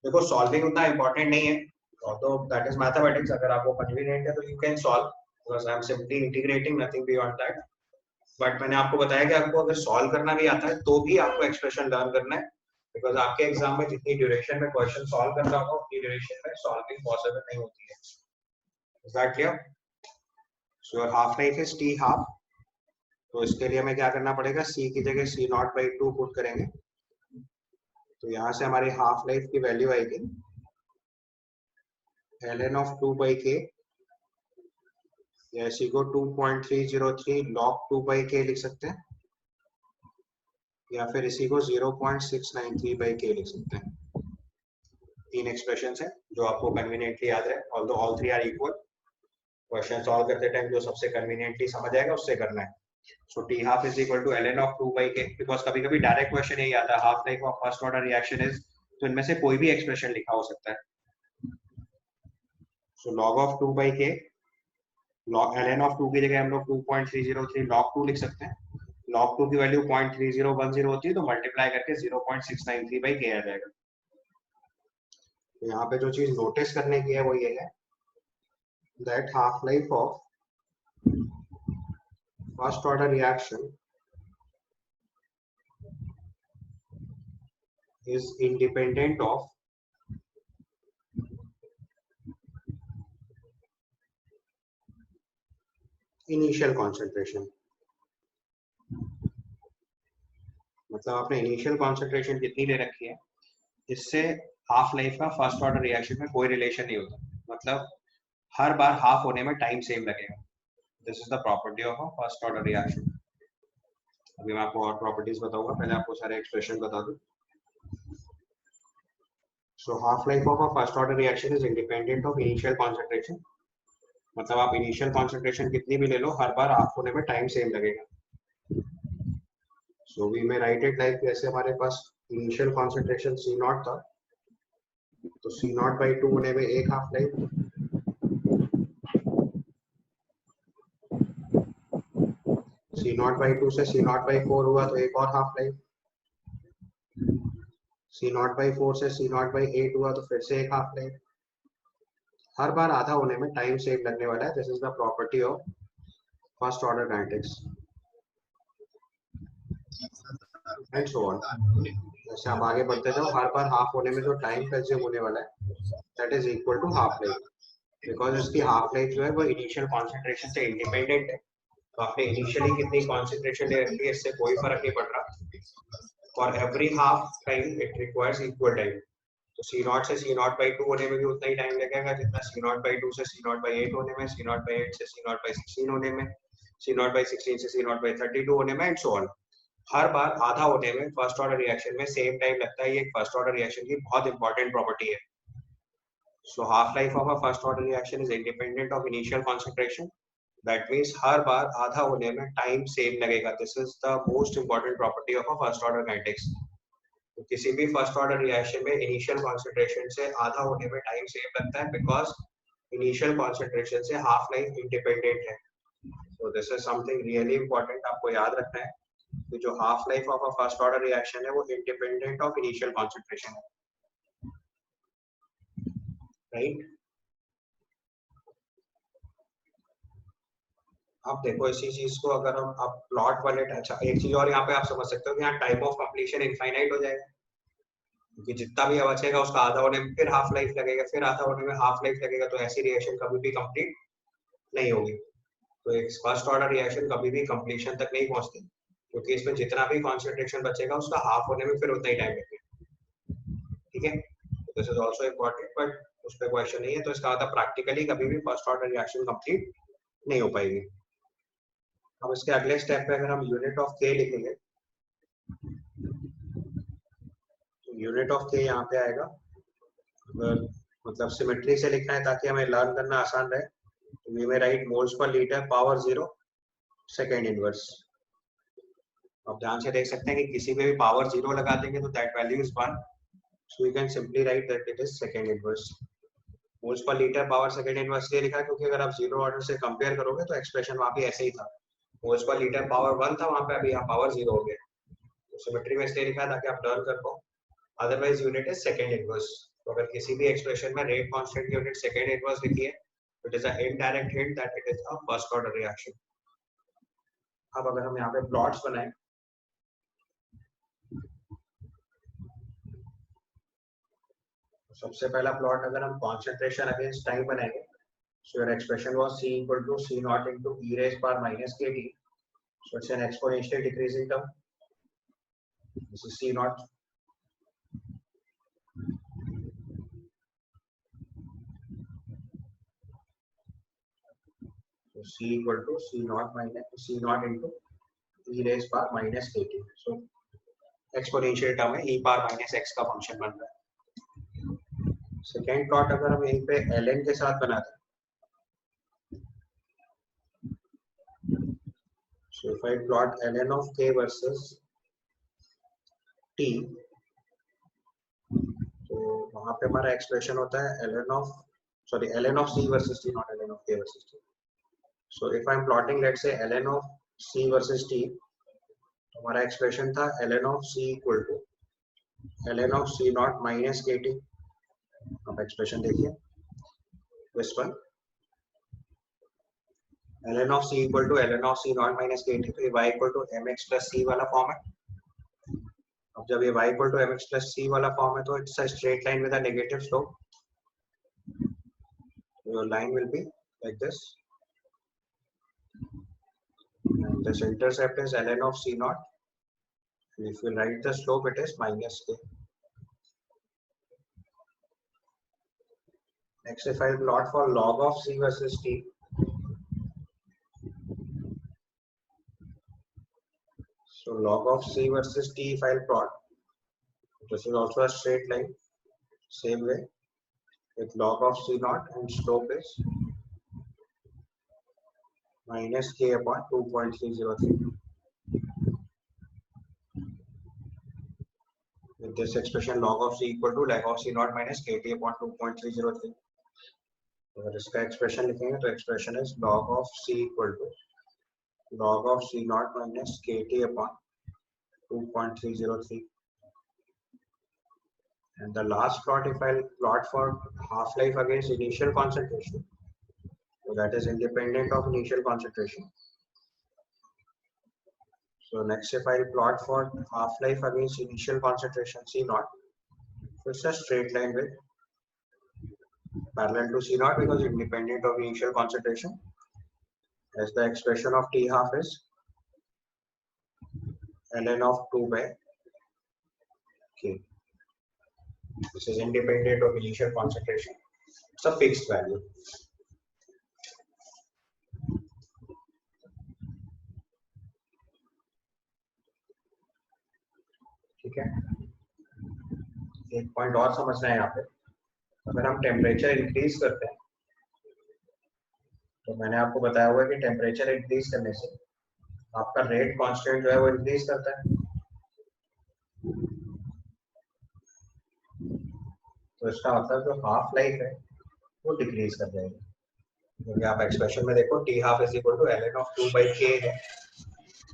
देखो सॉल्विंग उतना इंपॉर्टेंट नहीं है, although that is mathematics, अगर आपको कन्वीनियंट है तो you can solve, because I am simply integrating, nothing beyond that। But मैंने आपको बताया कि आपको अगर सॉल्व करना भी आता है तो भी आपको एक्सप्रेशन लर्न करना है, बिकॉज आपके एग्जाम में जितनी ड्यूरेशन में क्वेश्चन सॉल्व करना होगा उतनी ड्यूरेशन में सॉल्विंग पॉसिबल नहीं होती है। Is that clear? So your half life is T half. तो इसके लिए हमें क्या करना पड़ेगा, c की जगह c नॉट बाई 2 पुट करेंगे, तो यहाँ से हमारी हाफ लाइफ की वैल्यू आएगी ln of 2 by k, या इसी को 2.303 log 2 by k लिख सकते हैं, या फिर इसी को 0.693 by k लिख सकते हैं। तीन एक्सप्रेशंस हैं जो आपको कन्वीनियंटली याद है, although all three are equal. Question solve करते टाइम जो सबसे कन्वीनियंटली समझ आएगा उससे करना है। So T half is equal to ln of 2 by k, because कभी कभी डायरेक्ट क्वेश्चन यही आता है half life of first order reaction is, तो इनमें से कोई भी एक्सप्रेशन लिखा हो सकता है। सो log of 2 by k, ln of 2 की जगह हम लोग 2.303 log 2 लिख सकते हैं। log 2 की वैल्यू 0.3010 होती है, तो मल्टीप्लाई करके 0.693 by k आ जाएगा। तो यहाँ पे जो चीज नोटिस करने की है वो ये है, that half life of first order reaction is independent of initial concentration. मतलब आपने इनिशियल कॉन्सेंट्रेशन कितनी ले रखी है, इससे हाफ लाइफ का फर्स्ट ऑर्डर रिएक्शन में कोई रिलेशन नहीं होता, मतलब हर बार हाफ होने में टाइम सेम लगेगा। This is the property of a first order reaction. अभी मैं आपको और प्रॉपर्टीज बताऊंगा, पहले आपको सारे एक्सप्रेशन बता दूं। सो half life of a first order reaction is independent of initial concentration. मतलब आप इनिशियल कॉन्सेंट्रेशन कितनी भी ले लो, हर बार हाफ होने में टाइम सेम लगेगा। सो वी में राइट इट लाइक, जैसे हमारे पास इनिशियल कॉन्सेंट्रेशन C नॉट था, तो C नॉट बाई 2 होने में एक half life, C naught by 2 से C नॉट बाई 4 हुआ तो एक और half life, C naught by 4 से C नॉट बाई 8 हुआ तो फिर से एक हाफ लाइफ। हर बार आधा होने में टाइम सेम लगने वाला है। This is the property of first order kinetics and so on. जैसे आप आगे बढ़ते जाओ, हर बार हाफ होने में जो टाइम कंज्यूम होने वाला है that is equal to half life, because इसकी हाफ लाइफ जो है वो इनिशियल कॉन्सेंट्रेशन से इंडिपेंडेंट है। तो आपने इनिशियली कितनी कॉन्सेंट्रेशन ले रखी है इससे कोई फर्क नहीं पड़ रहा, For every half time it requires equal time. तो C0 से C0 by 2 होने में भी उतना ही टाइम लगेगा जितना C0 by 2 से C0 by 8 होने में, C0 by 8 से C0 by 16 होने में, C0 by 16 से C0 by 32 होने में, एंड सो ऑन. हर बार आधा होने में फर्स्ट ऑर्डर रिएक्शन में सेम टाइम लगता है. ये एक फर्स्ट ऑर्डर रिएक्शन की बहुत इंपॉर्टेंट प्रॉपर्टी है. So half life of a first order reaction is independent of initial concentration. That means हर बार आधा होने में टाइम सेम लगेगा. This is the most important property of a first order kinetics. तो किसी भी फर्स्ट ऑर्डर रिएक्शन में इनिशियल कॉन्सेंट्रेशन से आधा होने में टाइम सेम लगता है बिकॉज इनिशियल कॉन्सेंट्रेशन से हाफ लाइफ इंडिपेंडेंट है. So this is something really important. आपको याद रखना है कि जो half life of a first order reaction है वो इंडिपेंडेंट ऑफ इनिशियल कॉन्सेंट्रेशन है. राइट. अब देखो इसी चीज को अगर हम अब प्लॉट वाले, अच्छा एक चीज और यहाँ पे आप समझ सकते हो कि यहाँ टाइम ऑफ कंप्लीशन इनफाइनाइट हो जाएगा क्योंकि जितना भी बचेगा उसका आधा होने में फिर हाफ लाइफ लगेगा, फिर आधा होने में हाफ लाइफ लगेगा. तो ऐसी रिएक्शन कभी भी कंप्लीट नहीं होगी. तो एक फर्स्ट ऑर्डर रिएक्शन कभी भी कंप्लीशन तक नहीं पहुंचती क्योंकि इसमें जितना भी कॉन्सेंट्रेशन बचेगा उसका हाफ होने में फिर उतना ही टाइम लगेगा. ठीक है. This is also important but उस पर क्वेश्चन नहीं है. तो इसका मतलब प्रैक्टिकली कभी भी फर्स्ट ऑर्डर रिएक्शन कंप्लीट नहीं हो पाएगी. अब इसके अगले स्टेप पे अगर हम यूनिट ऑफ के लिखेंगे तो यूनिट ऑफ के यहाँ पे आएगा. मतलब सिमेट्री से लिखना है ताकि हमें लर्न करना आसान रहे. तो वी में right moles per litre power 0 second inverse. आप ध्यान से देख सकते हैं कि किसी पे भी पावर 0 लगा देंगे तो that value is 1. So we can simply write that it is second inverse. Moles per litre power second inverse ये लिखा है क्योंकि अगर आप जीरो ऑर्डर से कंपेयर करोगे तो एक्सप्रेशन वहां भी ऐसे ही था. मोल्स पर लीटर पावर 1 था, वहां पे अभी यहाँ पावर 0 हो गया. तो सिमेट्री में इसलिए लिखा है ताकि आप लर्न कर पाओ. Otherwise unit is second inverse. तो अगर किसी भी एक्सप्रेशन में रेट कांस्टेंट की यूनिट सेकेंड इनवर्स लिखी है तो it is a indirect hint that it is a first order reaction. अब अगर हम यहाँ पे प्लॉट्स बनाएं तो सबसे पहला प्लॉट अगर हम कॉन्सेंट्रेशन अगेंस्ट टाइम बनाएंगे. So your expression was C equal to C naught into e raised power minus kT. So it's an exponentially decreasing term. This is C naught. So C equal to C naught minus C naught into e raised power minus kT. So exponential term है, e power minus x का function बन रहा है. Second plot अगर हम यहीं पे ln के साथ बनाते हैं. So if I plot ln of k versus t, तो वहां पे हमारा एक्सप्रेशन होता है ln of c versus t, not ln of k versus t. So if I'm plotting let's say ln of c versus t, तो हमारा expression था ln of c equal to ln of c naught minus kt. अब expression देखिए this one, ln of c equal to ln of c naught minus kt. तो ये y equal to mx plus c वाला form है. अब जब ये y equal to mx plus c वाला फॉर्म है तो it's a straight line with a negative slope. Your line will be like this. And this intercept is ln of c naught. And if you write the slope, it is minus k. Next, if I plot for log of c versus t, so log of c versus t if I plot, this is also a straight line, same way with log of c naught and slope is minus k upon 2.303. With this expression log of c equal to log of c naught minus kt upon 2.303. अगर इसका expression लिखेंगे तो expression is log of c equal to log of c naught minus kt upon 2.303. And the last plot, if I plot for half life against initial concentration, so that is independent of initial concentration. So next, if I plot for half life against initial concentration C naught, so it's a straight line with parallel to C naught because independent of initial concentration. As the expression of T half is ln of 2 by k. This is independent of initial concentration. It's a fixed value. ठीक है, एक point और समझना है यहाँ पे। अगर हम टेम्परेचर इंक्रीज करते हैं तो मैंने आपको बताया हुआ है कि टेम्परेचर इंक्रीज करने से आपका रेट कांस्टेंट जो है वो इंक्रीज करता है। तो इसका मतलब जो हाफ लाइफ है वो डिक्रीज कर जाएगी, क्योंकि आप एक्सप्रेशन में देखो T half is equal to ln of 2 by k है।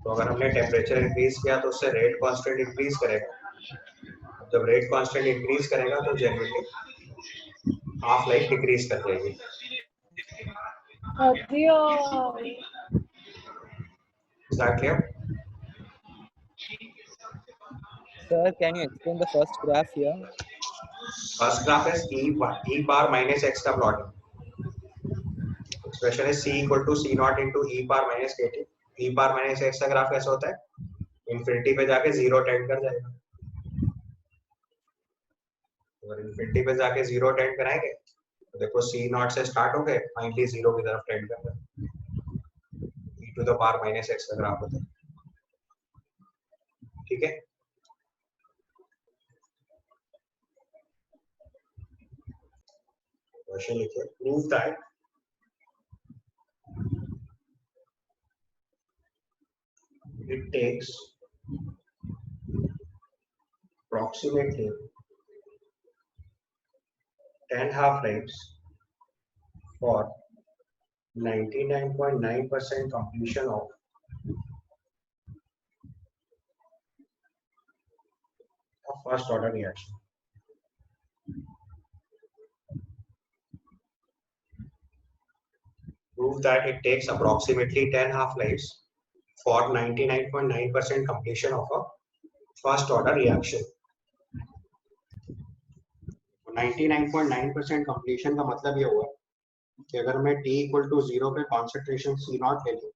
तो अगर हमने टेम्परेचर इंक्रीज किया तो उससे रेट कांस्टेंट इंक्रीज करेगा। जब रेट कांस्टेंट इंक्रीज करेगा तो जनरली हाफ लाइफ डिक्रीज कर जाएगी। Is that clear? Sir, can you explain the first graph here? First graph is e bar minus x का plot है। Expression is c equal to c naught into e bar minus kt. e bar minus x का graph कैसा होता है? Infinity पे जाके zero tend कर जाएगा। अगर इंफिनिटी पे जाके जीरो टेंड कराएंगे तो देखो c नॉट से स्टार्ट हो गए फाइनली जीरो की तरफ टेंड कर रहा है। e to the power minus x का ग्राफ होता है। ठीक है, क्वेश्चन लिखिए, prove that it takes approximately 10 half lives for 99.9% completion of a first order reaction. Prove that it takes approximately 10 half lives for 99.9% completion of a first order reaction. 99.9% completion का मतलब ये हुआ कि अगर मैं t इक्वल टू 0 पे concentration C not ले लूं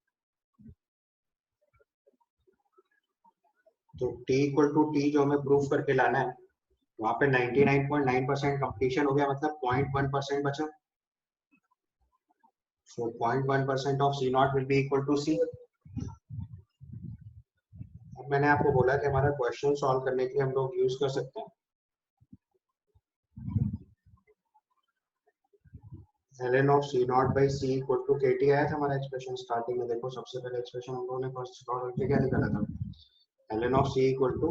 तो t इक्वल टू t जो हमें प्रूफ करके लाना है वहां पे 99.9% कंप्लीशन हो गया, मतलब 0.1% बचा। So 0.1% of C naught will be equal to C. अब मैंने आपको बोला कि हमारा क्वेश्चन सॉल्व करने के लिए हम लोग यूज कर सकते हैं ln of C naught by C equal to KT आया था हमारा एक्सप्रेशन स्टार्टिंग में। देखो सबसे पहले एक्सप्रेशन हम लोगों ने फर्स्ट सॉल्व करके क्या निकाला था, ln of C equal to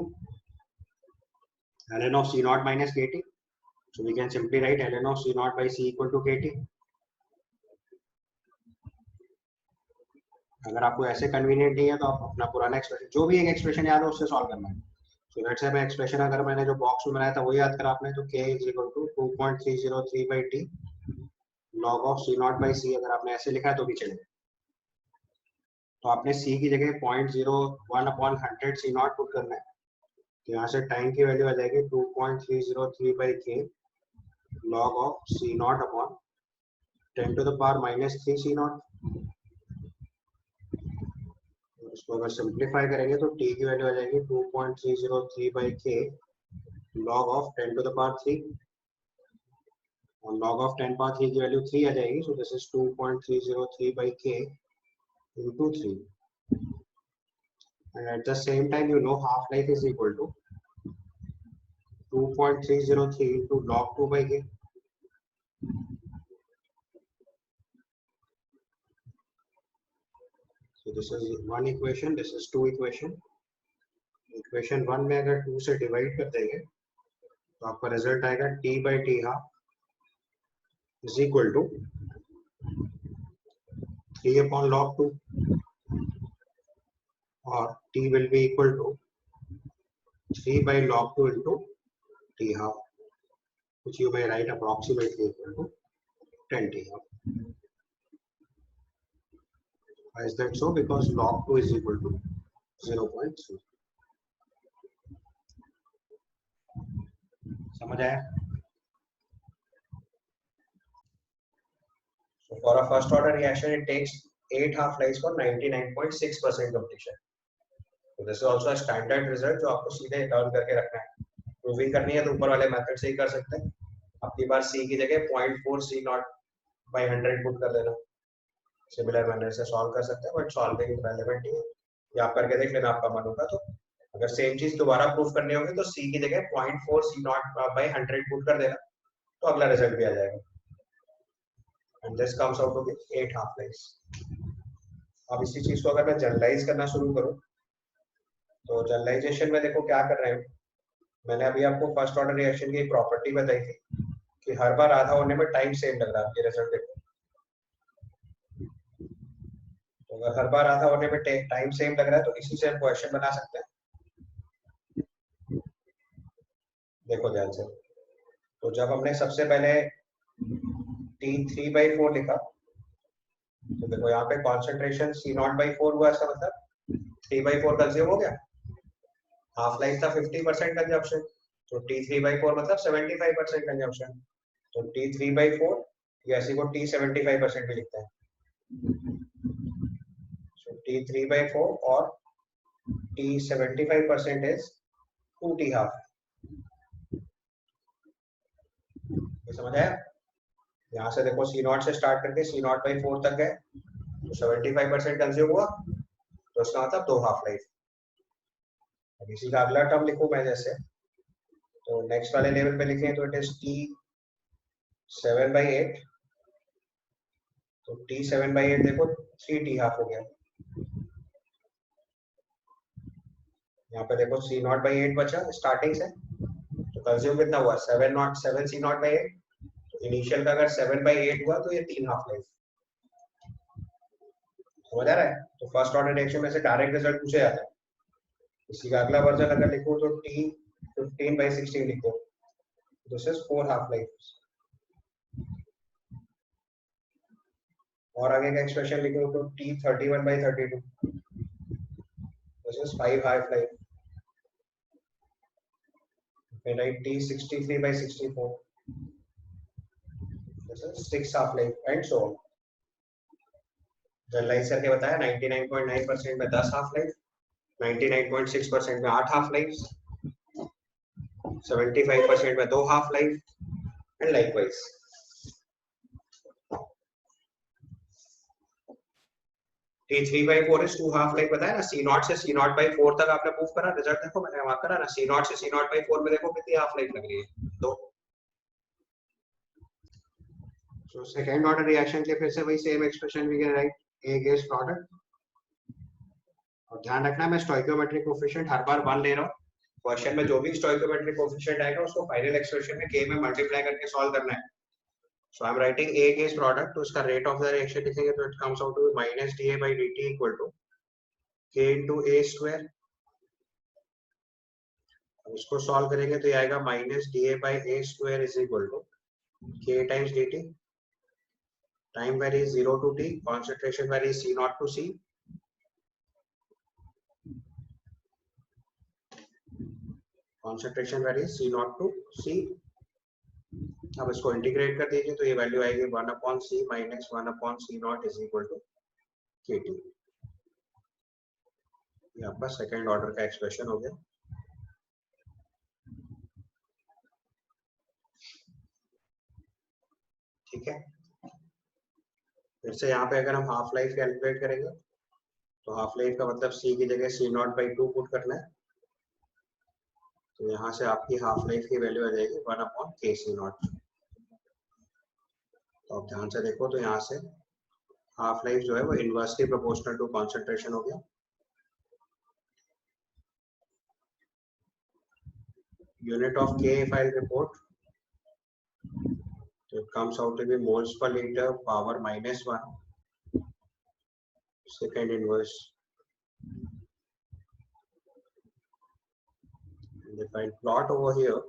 ln of C naught minus KT. So we can simply write ln of C naught by C equal to KT. अगर आपको ऐसे कन्वीनियंट नहीं है तो आप अपना पुराना एक्सप्रेशन जो भी एक एक्सप्रेशन याद हो उससे सॉल्व करना है। सो लेट्स से मैं एक्सप्रेशन अगर मैंने जो बॉक्स में बनाया था वो याद करा आपने, तो k is equal to 2.303 by t log of c naught by c, अगर आपने ऐसे लिखा है तो भी चलेगा। तो आपने c की जगह 0.01 अपॉन 100 c naught पुट करना है, तो यहाँ से टाइम की वैल्यू आ जाएगी 2.303 by k log of c naught upon 10 to the power minus 3 c naught। इसको अगर सिंप्लीफाई करेंगे तो t की वैल्यू आ जाएगी 2.303 by k log of 10 to the power 3 और log of 10 power 3 की वैल्यू 3 आ जाएगी। सो this is 2.303 by k into 3 and at the same time you know half life is equal to 2.303 into log 2 by k. So this is one equation, this is two equation. Equation 1 में अगर 2 से divide कर देंगे तो आपका result आएगा t by t half is equal to 3 upon log 2 और t will be equal to 3 by log 2 into t half, which you may write approximately equal to 10 t half. Why is that so? Because log 2 is equal to 0.3. समझ आया? So for a first order reaction, it takes 8 half lives for 99.6% completion. तो this is also standard result जो आपको सीधे learn करके रखना है। Proving करनी है तो ऊपर वाले मेथड से ही कर सकते हैं। अपनी बार c की जगह 0.4 c0 by 100 पुट कर देना, सिमिलर मैनर से सॉल्व कर सकते हैं, बट सॉल्विंग रेलेवेंट ही है, ये आप करके देख लेना आपका मन होगा तो। अगर सेम चीज दोबारा प्रूव करनी होगी तो c की जगह 0.4 c0 by 100 पुट कर देना, तो अगला रिजल्ट भी आ जाएगा। And this comes out to be 8 half lifes. अब इसी चीज को अगर मैं जनरलाइज करना शुरू करूं तो जनरलाइजेशन में देखो क्या कर रहे हैं, मैंने अभी आपको फर्स्ट ऑर्डर रिएक्शन की प्रॉपर्टी बताई थी कि हर बार आधा होने में टाइम सेम लग रहा है। ये रिजल्ट देखो, तो अगर हर बार आधा होने में टाइम सेम लग रहा है तो इसी से हम क्वेश्चन बना सकते हैं। देखो ध्यान से, तो जब हमने सबसे पहले t 3/4 लिखा तो देखो यहाँ पे कॉन्सेंट्रेशन C0/4 हुआ, इसका मतलब 3/4 कंज्यूम हो गया। हाफ लाइफ था 50% कंजम्पशन, तो t 3/4 मतलब 75% कंजम्पशन, तो t 3/4 या इसी को t 75% भी लिखते हैं। so t 3/4 और t 75% इज 2t हाफ। ये समझ आया? यहाँ से देखो C0 से स्टार्ट करके C0/4 तक है, तो 75% कंज्यूम हुआ, तो इसका मतलब 2 हाफ लाइफ। अब इसी का अगला टर्म लिखूं मैं जैसे, तो नेक्स्ट वाले लेवल पे लिखें तो इट इज t 7/8, तो t 7/8 देखो 3t हाफ हो गया। यहाँ पे देखो C0/8 बचा स्टार्टिंग से, तो कंज्यूम कितना हुआ 7 C0/8, तो इनिशियल का अगर 7/8 हुआ तो ये 3 हाफ लाइफ। समझ आ रहा है? तो फर्स्ट ऑर्डर रिएक्शन में से डायरेक्ट रिजल्ट पूछे जाता है। इसी का अगला वर्जन अगर लिखूं तो t 15/16 लिखो, दिस इज 4 हाफ लाइफ। और आगे का एक्सप्रेशन लिखो तो t 31/32, this is 5 half life. फिर write t 63/64, this is 6 half life and so on. Generalize करके बताया 99.9% में 10 हाफ लाइफ, 99.6% में 8 हाफ लाइफ, 75% में 2 half life and likewise. t 3/4 is 2 half life बताया ना। C0 से C0/4 तक आपने प्रूव करा, रिजल्ट देखो मैंने वहां करा ना। C0 से C0/4 में देखो कितनी हाफ लाइफ लग रही है, 2। सो सेकंड ऑर्डर रिएक्शन के फिर से वही same expression we can write A gives product. और ध्यान रखना मैं स्टोइकियोमेट्रिक कोएफिशिएंट हर बार 1 ले रहा हूं। क्वेश्चन में जो भी स्टोइकियोमेट्रिक कोएफिशिएंट आएगा उसको फाइनल एक्सप्रेशन में k में मल्टीप्लाई करके सॉल्व करना है। So I'm writing A gives product, तो इसका रेट ऑफ द रिएक्शन लिखेंगे तो it comes out to -dA/dt equal to k into a square. अब इसको सॉल्व करेंगे तो ये आएगा -dA/a square is equal to k times dt। Time varies 0 to t, concentration varies C0 to C, concentration varies C0 to C। अब इसको integrate कर दीजिए तो ये वैल्यू आएगी 1/c minus 1/C0 is equal to kT। ये आपका second order का एक्सप्रेशन हो गया। ठीक है, फिर से यहाँ पे अगर हम हाफ लाइफ कैलकुलेट करेंगे तो हाफ लाइफ का मतलब c की जगह C0/2 पुट करना है, तो यहाँ से आपकी हाफ लाइफ की वैल्यू आ जाएगी 1/kC0। तो आप ध्यान से देखो तो यहाँ से हाफ लाइफ जो है वो इनवर्सली प्रोपोर्शनल टू कॉन्सेंट्रेशन हो गया। Unit of k if I'll report, so it comes out to be moles per liter power -1 second inverse। And if I plot over here,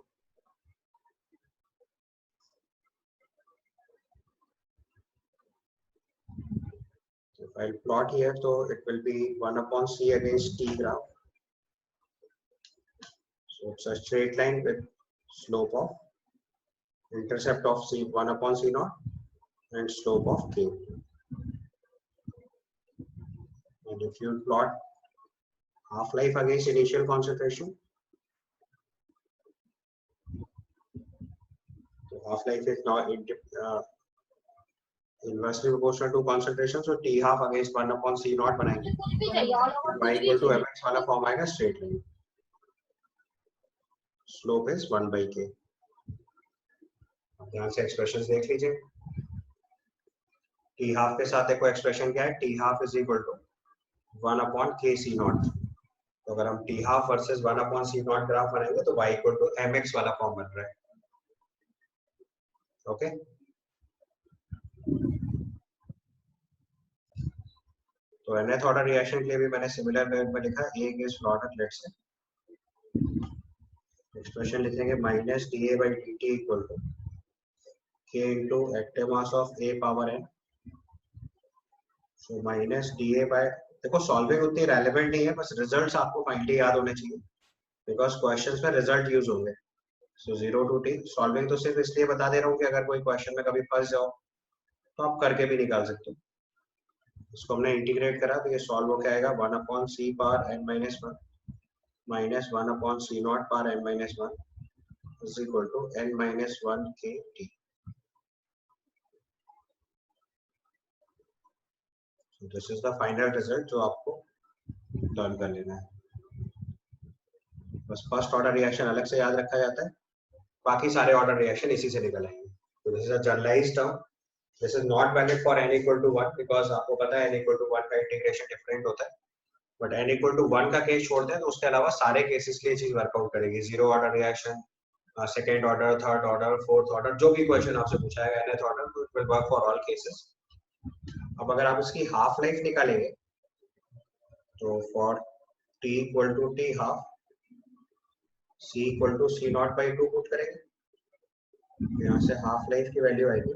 if I plot here, so it will be 1/c against t graph। So it's a straight line with slope of intercept of c 1/C0 and slope of k। And if you plot half life against initial concentration. So half life is now inversely proportional to concentration, so T half against 1 upon C naught बनाएंगे, y equal to mx वाला form आएगा straight line, slope is 1 by k. ध्यान से expressions देख लीजिए. T half के साथ देखो एक्सप्रेशन क्या है, T half is equal to 1 upon k C naught. तो अगर हम T half versus 1 upon C naught graph बनाएंगे तो y equal to mx वाला फॉर्म बन रहा है. ओके तो nth ऑर्डर रिएक्शन के लिए भी मैंने सिमिलर वे में लिखा A is plotted. Let's say expression लिखेंगे minus dA by dt equal to k into active mass of A power n. So minus dA by, देखो सॉल्विंग उतनी रेलेवेंट नहीं है, बस रिजल्ट्स आपको फाइनली याद होने चाहिए बिकॉज क्वेश्चंस में रिजल्ट यूज होंगे. सो 0 to t सॉल्विंग तो सिर्फ इसलिए बता दे रहा हूँ कि अगर कोई क्वेश्चन में कभी फंस जाओ तो आप करके भी निकाल सकते हो. इसको हमने इंटीग्रेट करा तो ये सॉल्व होकर आएगा 1 upon c power n minus 1 minus 1 upon c naught power n minus 1 is equal to n minus 1 k t. So this is the final result जो आपको लर्न कर लेना है. बस फर्स्ट ऑर्डर रिएक्शन अलग से याद रखा जाता है, बाकी सारे ऑर्डर रिएक्शन इसी से निकल आएंगे. तो this is a generalized term. This is not valid for n equal to 1 because आपको पता है n equal to 1 का इंटीग्रेशन डिफरेंट होता है. बट n equal to 1 का केस छोड़ दें तो उसके अलावा सारे केसेस के लिए चीज वर्कआउट करेगी. Zero order reaction, second order, third order, fourth order, जो भी क्वेश्चन आपसे पूछा है nth ऑर्डर, तो it will work for all cases. अब अगर आप इसकी हाफ लाइफ निकालेंगे तो for t equal to t half c equal to c naught by 2 put करेंगे. यहाँ से हाफ लाइफ की वैल्यू आएगी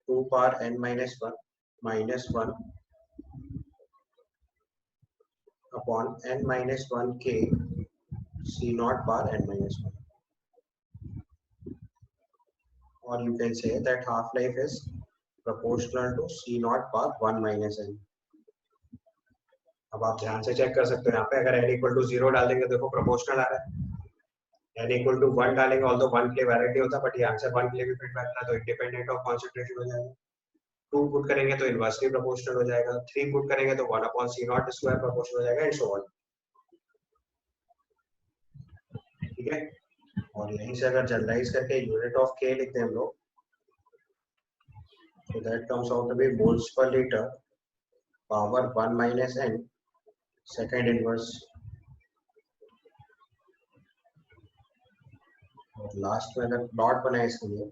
2 power n minus 1 minus 1 upon n minus 1 k c naught power n minus 1. Or you can say that half life is proportional to c naught power 1 minus n. अब आप ध्यान से check कर सकते हो, यहाँ पे अगर n equal to 0 डाल देंगे देखो प्रोपोर्शनल आ रहा है. n equal to 1 डालेंगे ऑल्दो 1 के लिए वैलिड होता, बट यहाँ से 1 के लिए भी फिट बैठता है तो इंडिपेंडेंट ऑफ कॉन्सेंट्रेशन हो जाएगा. 2 पुट करेंगे तो इनवर्सली प्रोपोर्शनल हो जाएगा. 3 पुट करेंगे तो 1 upon c naught square proportional हो जाएगा एंड सो ऑन. ठीक है. और यहीं से अगर जनरलाइज करके यूनिट ऑफ k लिखते हैं हम लोग, so that comes out to be moles per liter power 1 minus n second inverse. और लास्ट में अगर प्लॉट बनाए इसके लिए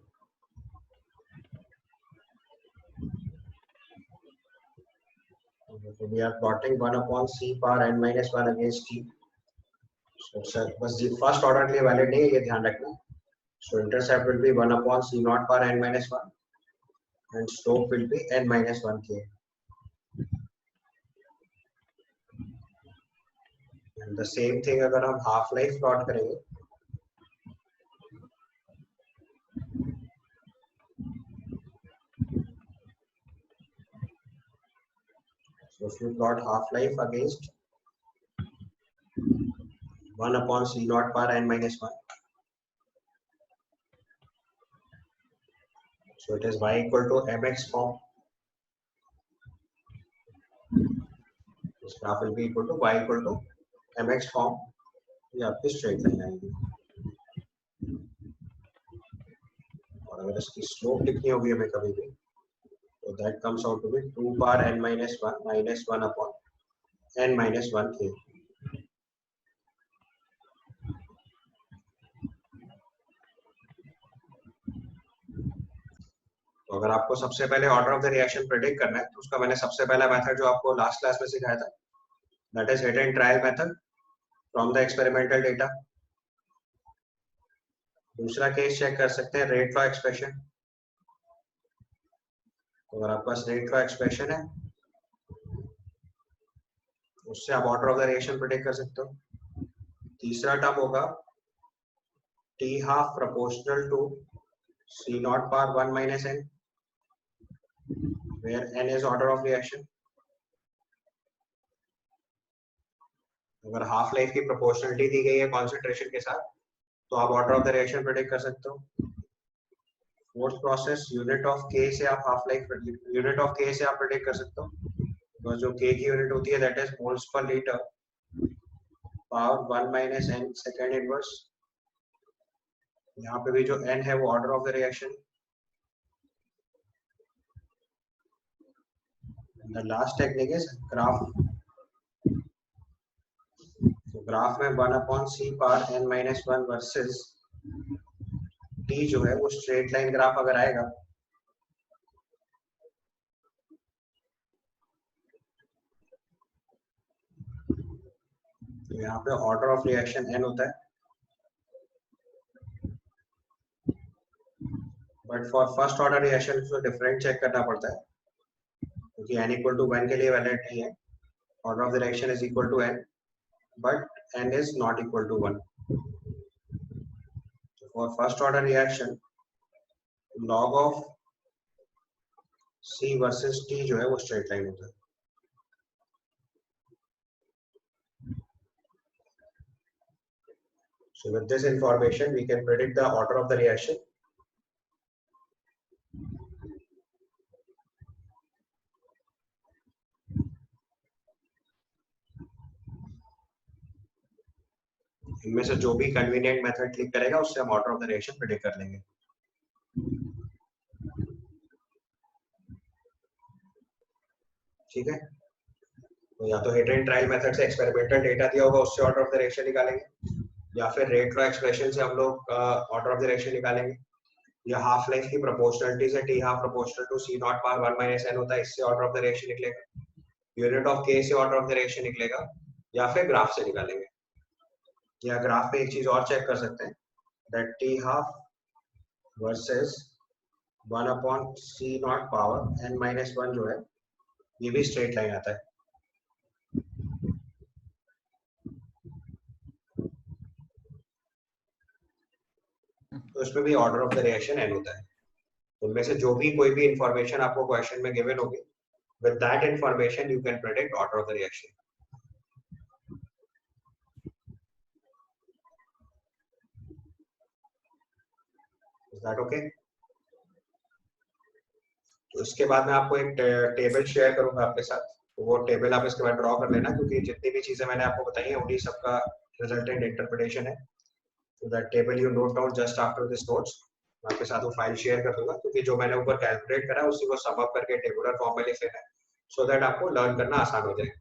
तो we are plotting 1 upon c power n minus 1 against t. So sir बस ये फर्स्ट ऑर्डर के लिए वैलिड नहीं है, ये ध्यान रखना. So intercept will be 1 upon c naught power n minus 1 and slope will be n minus 1 k. And the same thing अगर हम हाफ लाइफ प्लॉट करेंगे so if you plot half life against 1 upon c naught power n minus 1, so it is y equal to mx form. This graph will be equal to y equal to mx form. ये आपकी straight line आएगी. और अगर इसकी slope लिखनी होगी हमें कभी भी तो that comes out to be 2 power n minus 1 minus 1 upon n minus 1 k. तो अगर आपको सबसे पहले order of the reaction predict करना है तो उसका मैंने सबसे पहला मेथड जो आपको लास्ट क्लास में सिखाया था, that is hit and trial method from the experimental data. दूसरा केस चेक कर सकते हैं रेट लॉ एक्सप्रेशन. तो अगर आपके पास रेट लॉ एक्सप्रेशन है उससे आप order of the reaction predict कर सकते हो. तीसरा टर्म होगा t half proportional to c naught power 1 minus n where n is order of reaction. अगर हाफ लाइफ की प्रोपोर्शनलिटी दी गई है कॉन्सेंट्रेशन के साथ तो आप order of the reaction predict कर सकते हो। Fourth process unit of K से आप half life unit of K से आप प्रेडिक्ट कर सकते हो, तो जो के की यूनिट होती है that is moles per litre power 1 minus n second inverse. यहाँ पे भी जो n है वो order of the reaction. The last technique is graph. तो ग्राफ में 1/c power n minus 1 versus t जो है वो स्ट्रेट लाइन ग्राफ अगर आएगा तो यहाँ पे ऑर्डर ऑफ रिएक्शन n होता है, but for first order reaction उसको डिफरेंट चेक करना पड़ता है क्योंकि n इक्वल टू 1 के लिए वैलिड नहीं है। Order of the reaction is equal to n but n is not equal to 1। For first order reaction log of c versus t जो है वो स्ट्रेट लाइन होता है। So with this information we can predict the order of the reaction. इनमें से जो भी convenient method click करेगा उससे हम order of the reaction predict कर लेंगे। ठीक है, तो या तो हिट एंड ट्रायल मेथड से एक्सपेरिमेंटल डेटा दिया होगा उससे ऑर्डर ऑफ द रिएक्शन निकालेंगे, या फिर रेट रो एक्सप्रेशन से हम लोग ऑर्डर ऑफ द रिएक्शन निकालेंगे, या हाफ लाइफ की प्रोपोर्शनलिटी से T half proportional to C naught power 1 minus n होता है, इससे ऑर्डर ऑफ द रिएक्शन निकलेगा, यूनिट ऑफ के से ऑर्डर ऑफ द रिएक्शन निकलेगा, या फिर ग्राफ से निकालेंगे। या ग्राफ पे एक चीज और चेक कर सकते हैं that T half versus 1/c not power n minus 1 जो है ये भी स्ट्रेट लाइन आता है। तो इसमें भी order of the reaction n होता है। उनमें से जो भी कोई भी इंफॉर्मेशन आपको क्वेश्चन में गिवन होगी with that information you can predict order of the reaction. Is that okay? तो इसके बाद मैं आपको एक टेबल शेयर करूंगा आपके साथ, तो वो टेबल आप इसके बाद ड्रॉ कर लेना क्योंकि जितनी भी चीजें मैंने आपको बताई है उन्हीं सबका रिजल्टेंट इंटरप्रिटेशन है। तो that table you note down just after this notes. मैं आपके साथ वो फाइल शेयर कर दूंगा क्योंकि जो मैंने ऊपर कैलकुलेट करा है उसी को सम अप करके टेबुलर फॉर्म में लिख लेना है सो दैट आपको लर्न करना आसान हो जाए।